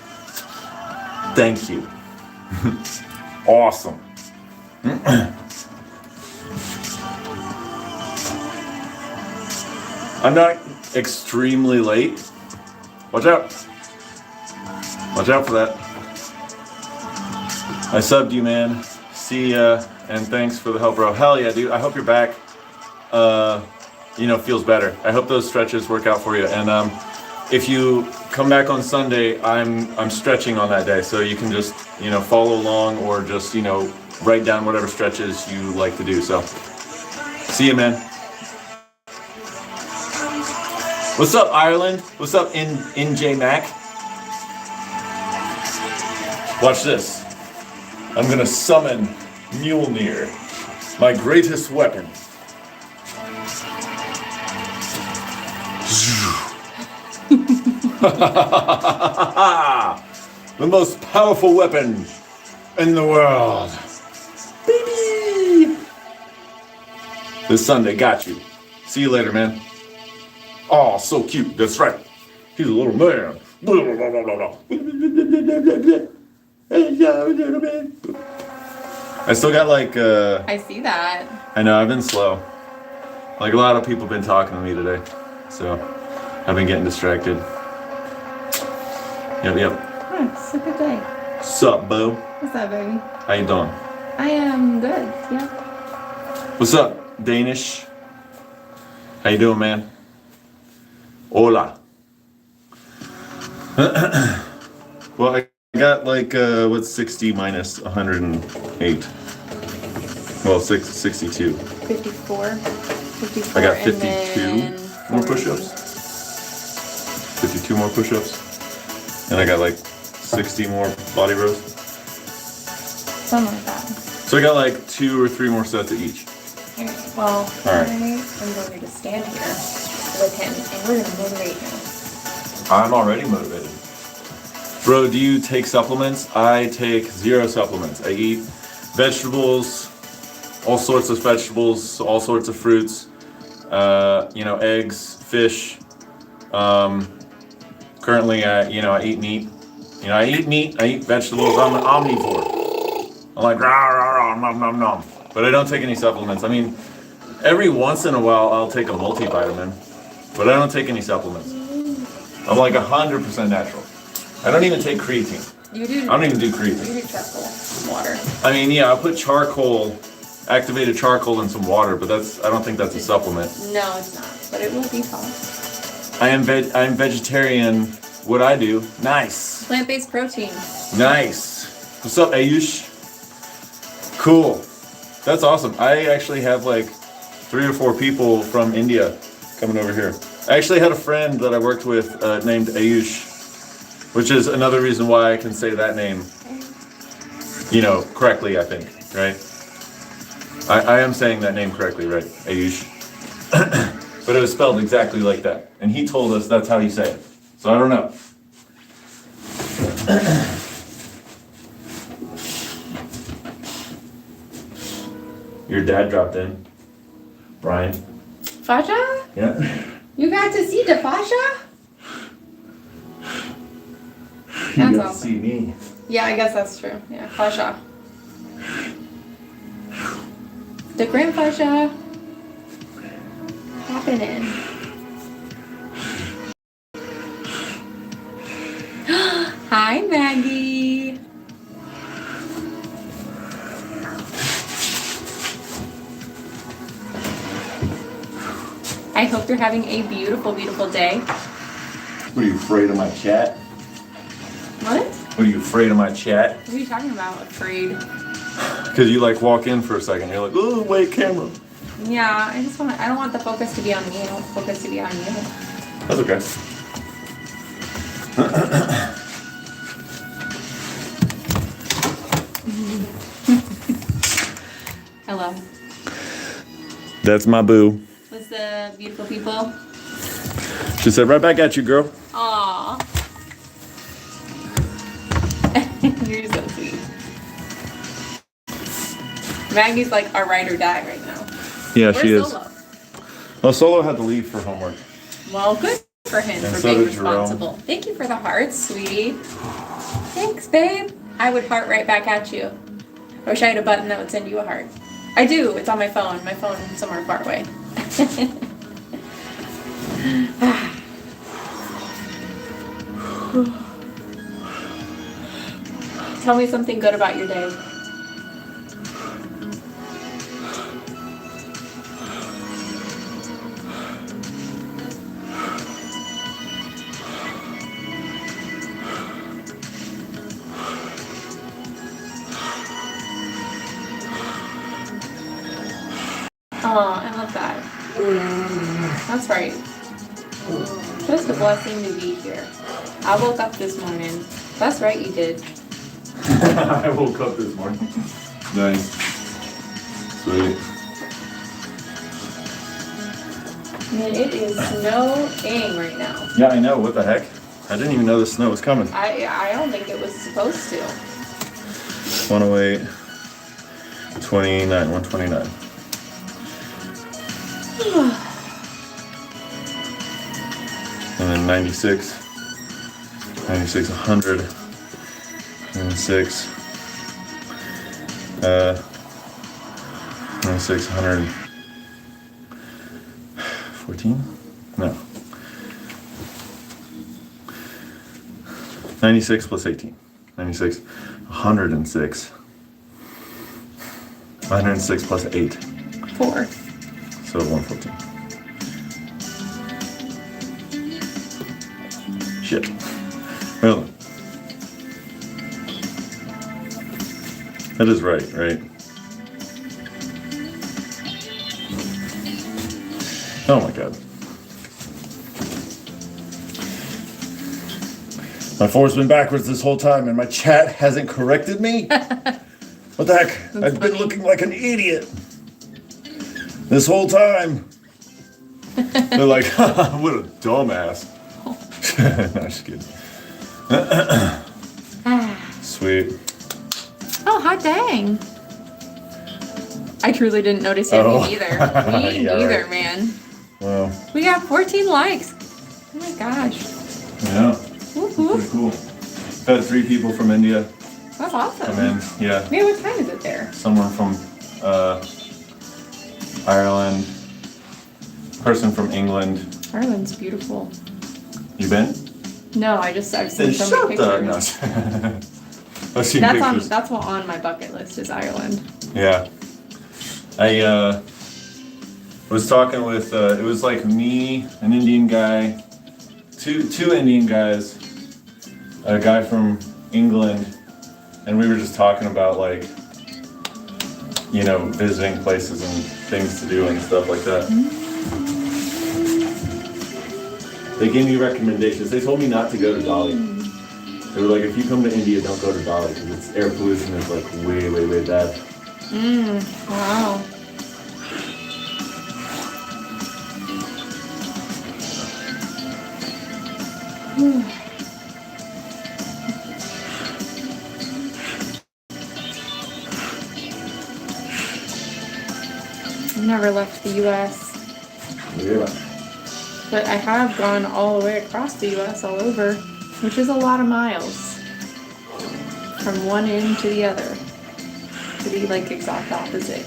Thank you. Awesome. I'm not extremely late. Watch out. Watch out for that. I subbed you, man. See ya, and thanks for the help, bro. Hell yeah, dude. I hope you're back. You know, feels better. I hope those stretches work out for you. And if you come back on Sunday, I'm stretching on that day, so you can just, you know, follow along or just, you know, write down whatever stretches you like to do. So, see you, man. What's up, Ireland? What's up, NJ Mac? Watch this. I'm gonna summon Mjolnir, my greatest weapon. The most powerful weapon in the world. Baby! This Sunday, got you. See you later, man. Oh, so cute. That's right. He's a little man. I still got like I see that. I know, I've been slow. Like a lot of people have been talking to me today, so I've been getting distracted. Yep. It's a good day. Sup, Bo? What's up, baby? How you doing? I am good, yeah. What's up, Danish? How you doing, man? Hola. Well, I got like, what's 60 minus 108? Well, 62. 54. 54. I got 52 more push-ups. 52 more push-ups. And I got like 60 more body rows. Something like that. So I got like 2 or 3 more sets of each. Alright, well, Alright. I'm going to stand here with him and we're going to motivate him. I'm already motivated. Bro, do you take supplements? I take 0 supplements. I eat vegetables, all sorts of vegetables, all sorts of fruits, you know, eggs, fish. Currently, I eat meat. You know, I eat meat, I eat vegetables. I'm an omnivore. I'm like, rah, rah, rah, nom, nom, nom. But I don't take any supplements. I mean, every once in a while, I'll take a multivitamin, but I don't take any supplements. I'm like 100% natural. I don't even take creatine. You do. I don't even do creatine. You do charcoal and water. I mean, yeah, I'll put charcoal, activated charcoal in some water, but I don't think that's a supplement. No, it's not, but it will be fun. I'm vegetarian. What I do? Nice. Plant-based protein. Nice. What's up, Ayush? Cool. That's awesome. I actually have like 3 or 4 people from India coming over here. I actually had a friend that I worked with named Ayush, which is another reason why I can say that name, you know, correctly, I think, right? I am saying that name correctly, right? Ayush. But it was spelled exactly like that. And he told us that's how you say it. So I don't know. Your dad dropped in. Brian. Fasha? Yeah. You got to see the Fasha? You That's got to awesome. see me. Yeah, I guess that's true. Yeah, Fasha. The Grand Fasha. Happening. Hi, Maggie. I hope you're having a beautiful, beautiful day. What, are you afraid of my chat? What? What, are you afraid of my chat? What are you talking about? Afraid? Because you like walk in for a second. You're like, oh, wait, camera. Yeah, I don't want the focus to be on me. I want the focus to be on you. That's okay. Hello. That's my boo. What's the beautiful people? She said, right back at you, girl. Aw. You're so sweet. Maggie's like our ride or die right now. Yeah, Where's she is. Solo? Well, Solo had to leave for homework. Well, good for him And for so being did Jerome. responsible. Thank you for the hearts, sweetie. Thanks, babe. I would heart right back at you. I wish I had a button that would send you a heart. I do. It's on my phone. My phone somewhere far away. Tell me something good about your day. Oh, I love that. That's right. Just a blessing to be here. I woke up this morning. That's right, you did. I woke up this morning. Nice. Sweet. Man, it is snowing right now. Yeah, I know. What the heck? I didn't even know the snow was coming. I don't think it was supposed to. 108, 29, 129. And then 96, 96, 100, 96, 96, 114? No. 96 plus 18. 96, 106. 106 plus 8. 4. So 114. Shit. Well, that is right? Oh my god. My 4's been backwards this whole time and my chat hasn't corrected me? What the heck? I've been looking like an idiot this whole time. They're like, what a dumbass. No, just kidding. Sweet. Oh, hot dang. I truly didn't notice you either. Me Yeah, neither, right. man. Well, We got 14 likes. Oh my gosh. yeah. Whoop, whoop. Pretty cool. Had 3 people from India That's awesome. come in. Yeah. Man, what time is it there? Someone from Ireland. Person from England. Ireland's beautiful. You been? No, I've seen Then so many shut the. pictures. No. I've seen That's pictures. that's what on my bucket list is Ireland. Yeah. I was talking with it was like me, an Indian guy, two Indian guys, a guy from England, and we were just talking about like, you know, visiting places and things to do and stuff like that. They gave me recommendations. They told me not to go to Bali. They were like, if you come to India, don't go to Bali because its air pollution is like way, way, way bad. Wow. I've never left the U.S. Yeah. But I have gone all the way across the U.S. all over, which is a lot of miles from one end to the other, to be like exact opposite.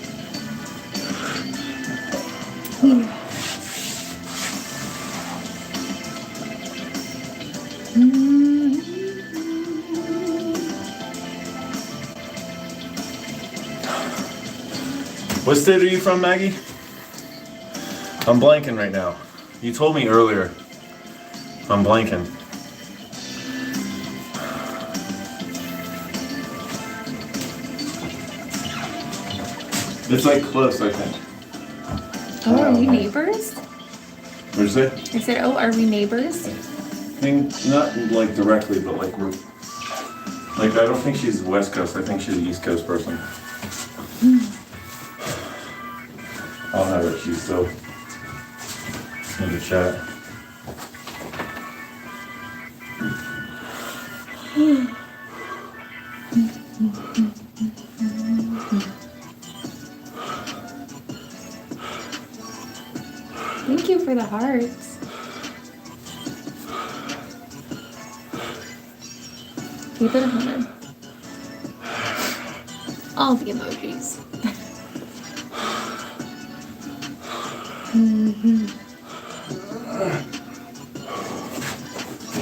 What state are you from, Maggie? I'm blanking right now. You told me earlier. I'm blanking. It's like close, I think. Oh, are we neighbors? What'd you say? I said, oh, are we neighbors? I think, not like directly, but like we're, like I don't think she's West Coast, I think she's an East Coast person. I'll have her, she's still in the chat. Thank you for the hearts. Keep it 100. All the emojis. Man,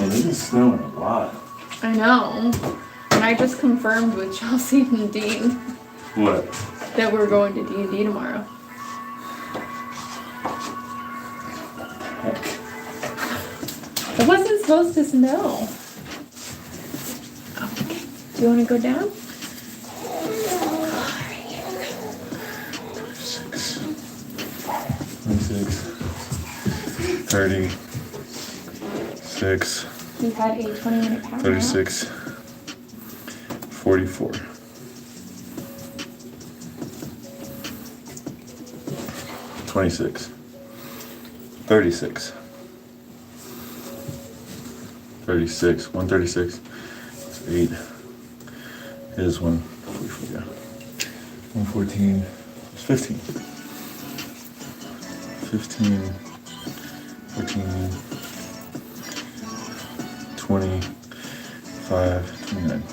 this is snowing a lot. I know. And I just confirmed with Chelsea and Dean What? that we're going to D&D tomorrow. It wasn't supposed to snow. Okay. Do you want to go down? 36. We've had a 20-minute countdown. 36. 44. 26. 36. 36. 136. It's 8. Here's 144. Yeah. 114. It's 15. 15. 14. 25. 29.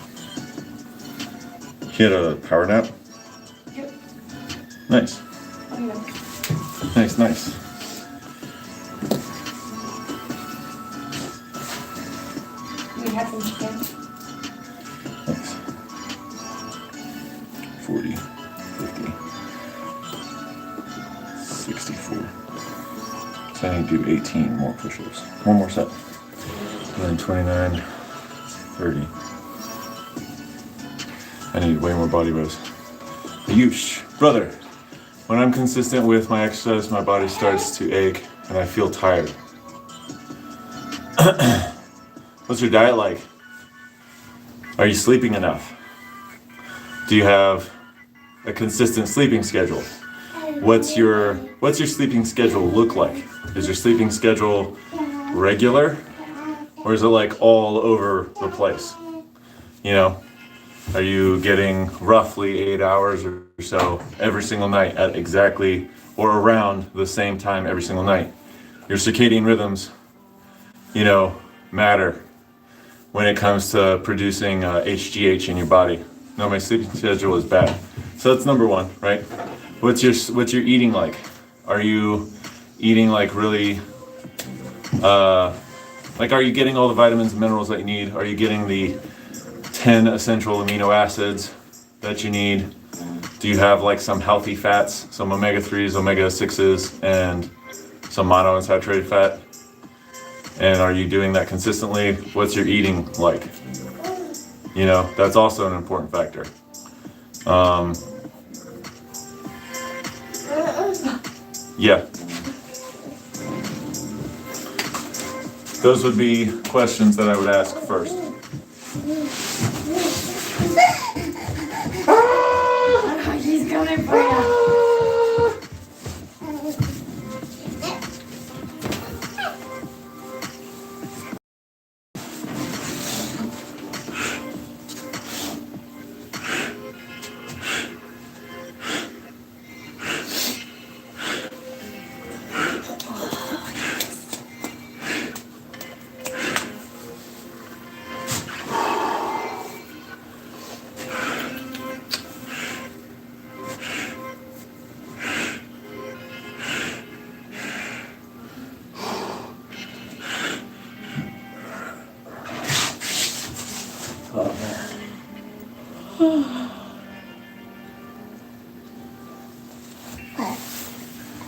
He had a power nap? Yep. Nice. Okay. Nice, nice. We had some chicken. Thanks. 40, 50, 64. So I need to do 18 more push-ups. One more set. And then 29, 30. I need way more body rows. Ayush, brother, when I'm consistent with my exercise, my body starts to ache and I feel tired. What's your diet like? Are you sleeping enough? Do you have a consistent sleeping schedule? What's your sleeping schedule look like? Is your sleeping schedule regular? Or is it like all over the place? You know, are you getting roughly 8 hours or so every single night at exactly or around the same time every single night? Your circadian rhythms, you know, matter when it comes to producing HGH in your body. No, my sleeping schedule is bad. So that's number one, right? What's your eating like? Are you eating like really, like are you getting all the vitamins and minerals that you need? Are you getting the 10 essential amino acids that you need? Do you have like some healthy fats, some omega-3s, omega-6s, and some monounsaturated fat? And are you doing that consistently? What's your eating like? You know, that's also an important factor. Yeah. Those would be questions that I would ask first. Oh, he's coming for you.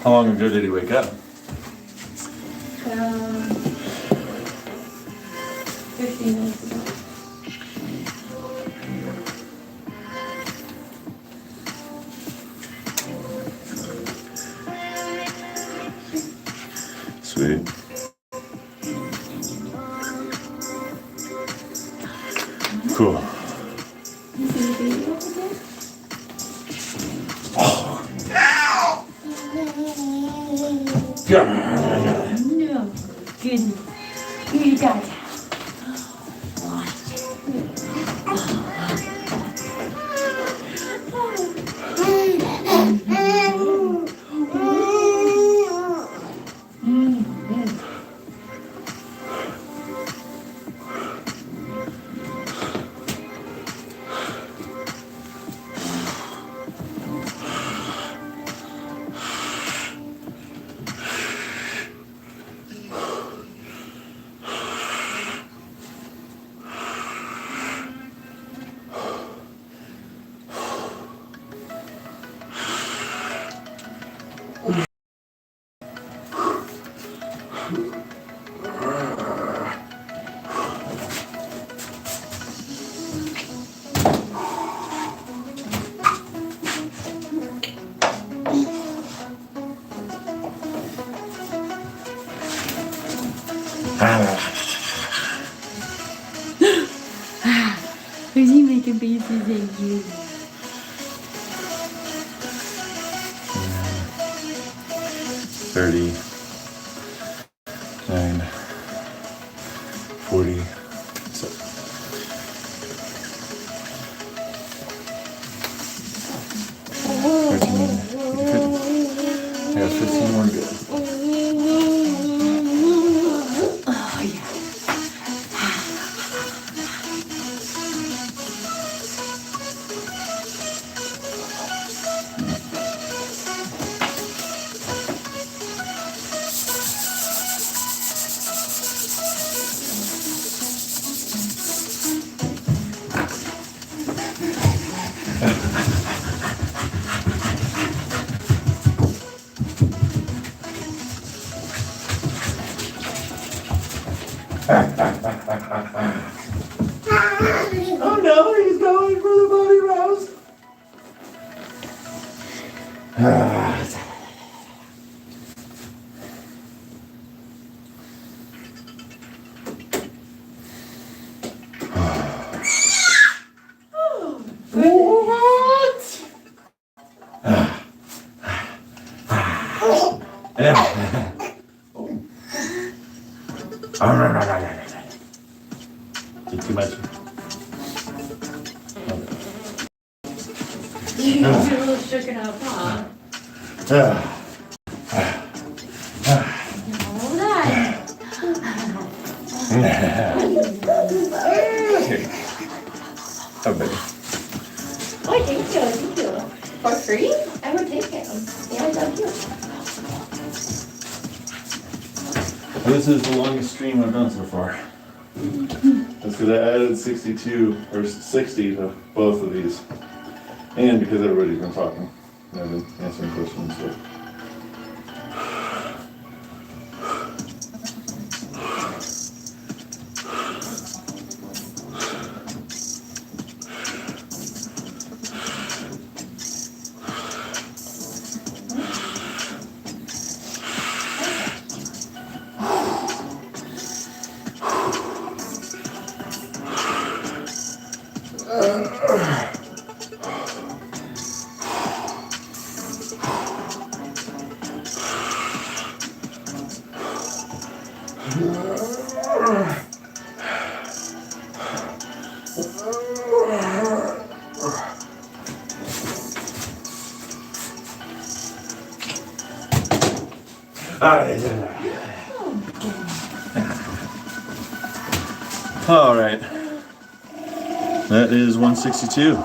How long ago did he wake up? 15 minutes ago. Sweet. Cool. You see the baby over there? Yeah. No. Good. You got it. Who's he making faces at you? 30, 9, 40. So. I got 15 more to go. Oh, yeah. Oh no, he's going for the body rouse. What? Too much. You're a little shook up, huh? All that. Oh, baby. Oh, thank you. For free? I would take him. Yeah, thank you. This is the longest stream I've done so far. That's because I added 62 or 60 to both of these. And because everybody's been talking. And I've been answering questions. So. All right. That is 162.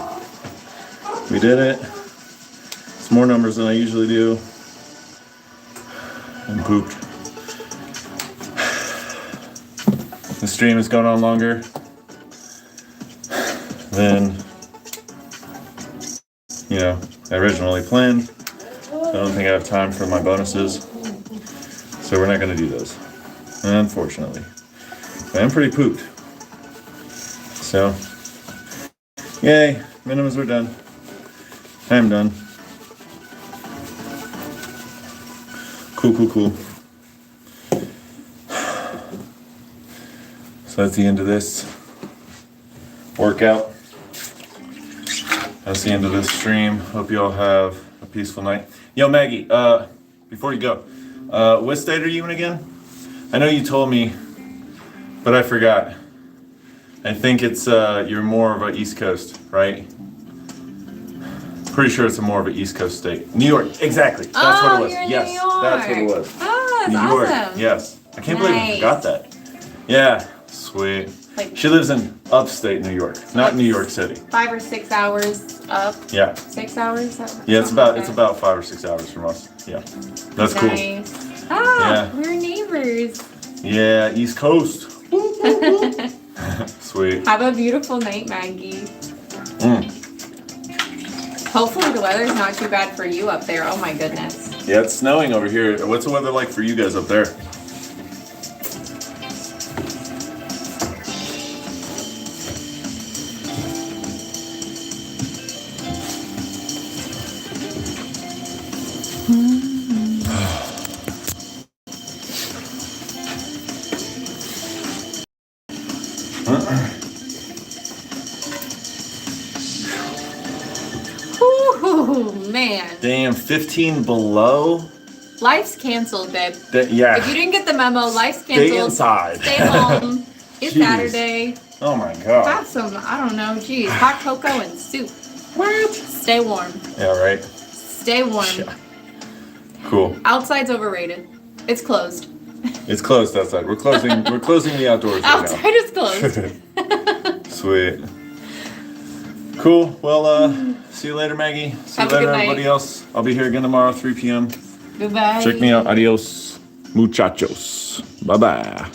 We did it. It's more numbers than I usually do. I'm pooped. The stream is going on longer than, I originally planned. I don't think I have time for my bonuses. So we're not going to do those, unfortunately. But I'm pretty pooped. So, yay, minimums are done. I'm done. Cool. So that's the end of this workout. That's the end of this stream. Hope you all have a peaceful night. Yo, Maggie, before you go, what state are you in again? I know you told me, but I forgot. I think it's, you're more of an East Coast, right? Pretty sure it's more of an East Coast state. New York, exactly. That's what it was. You're in Yes, New York. that's what it was. Oh, that's New York, awesome. yes. I can't believe I forgot that. Yeah, sweet. Like- She lives in upstate New York, not New York City. 5 or 6 hours up. Yeah. 6 hours? Yeah, it's about 5 or 6 hours from us. Yeah. That's cool. Nice. Ah, Yeah. we're neighbors. Yeah, East Coast. Sweet. Have a beautiful night, Maggie. Hopefully the weather's not too bad for you up there. Oh my goodness. Yeah, it's snowing over here. What's the weather like for you guys up there? Ooh, man. Damn, 15 below? Life's canceled, babe. Yeah. If you didn't get the memo, life's Stay canceled. inside. Stay home. It's Jeez. Saturday. Oh my god. Have some, I don't know, geez, hot cocoa and soup. What? Stay warm. Yeah, right. Stay warm. Yeah. Cool. Outside's overrated. It's closed. It's closed outside. We're closing the outdoors right Outside is closed. now. Sweet. Cool. Well, see you later, Maggie. See Have you a later, good night. everybody else. I'll be here again tomorrow, 3 p.m. Goodbye. Check me out. Adios, muchachos. Bye-bye.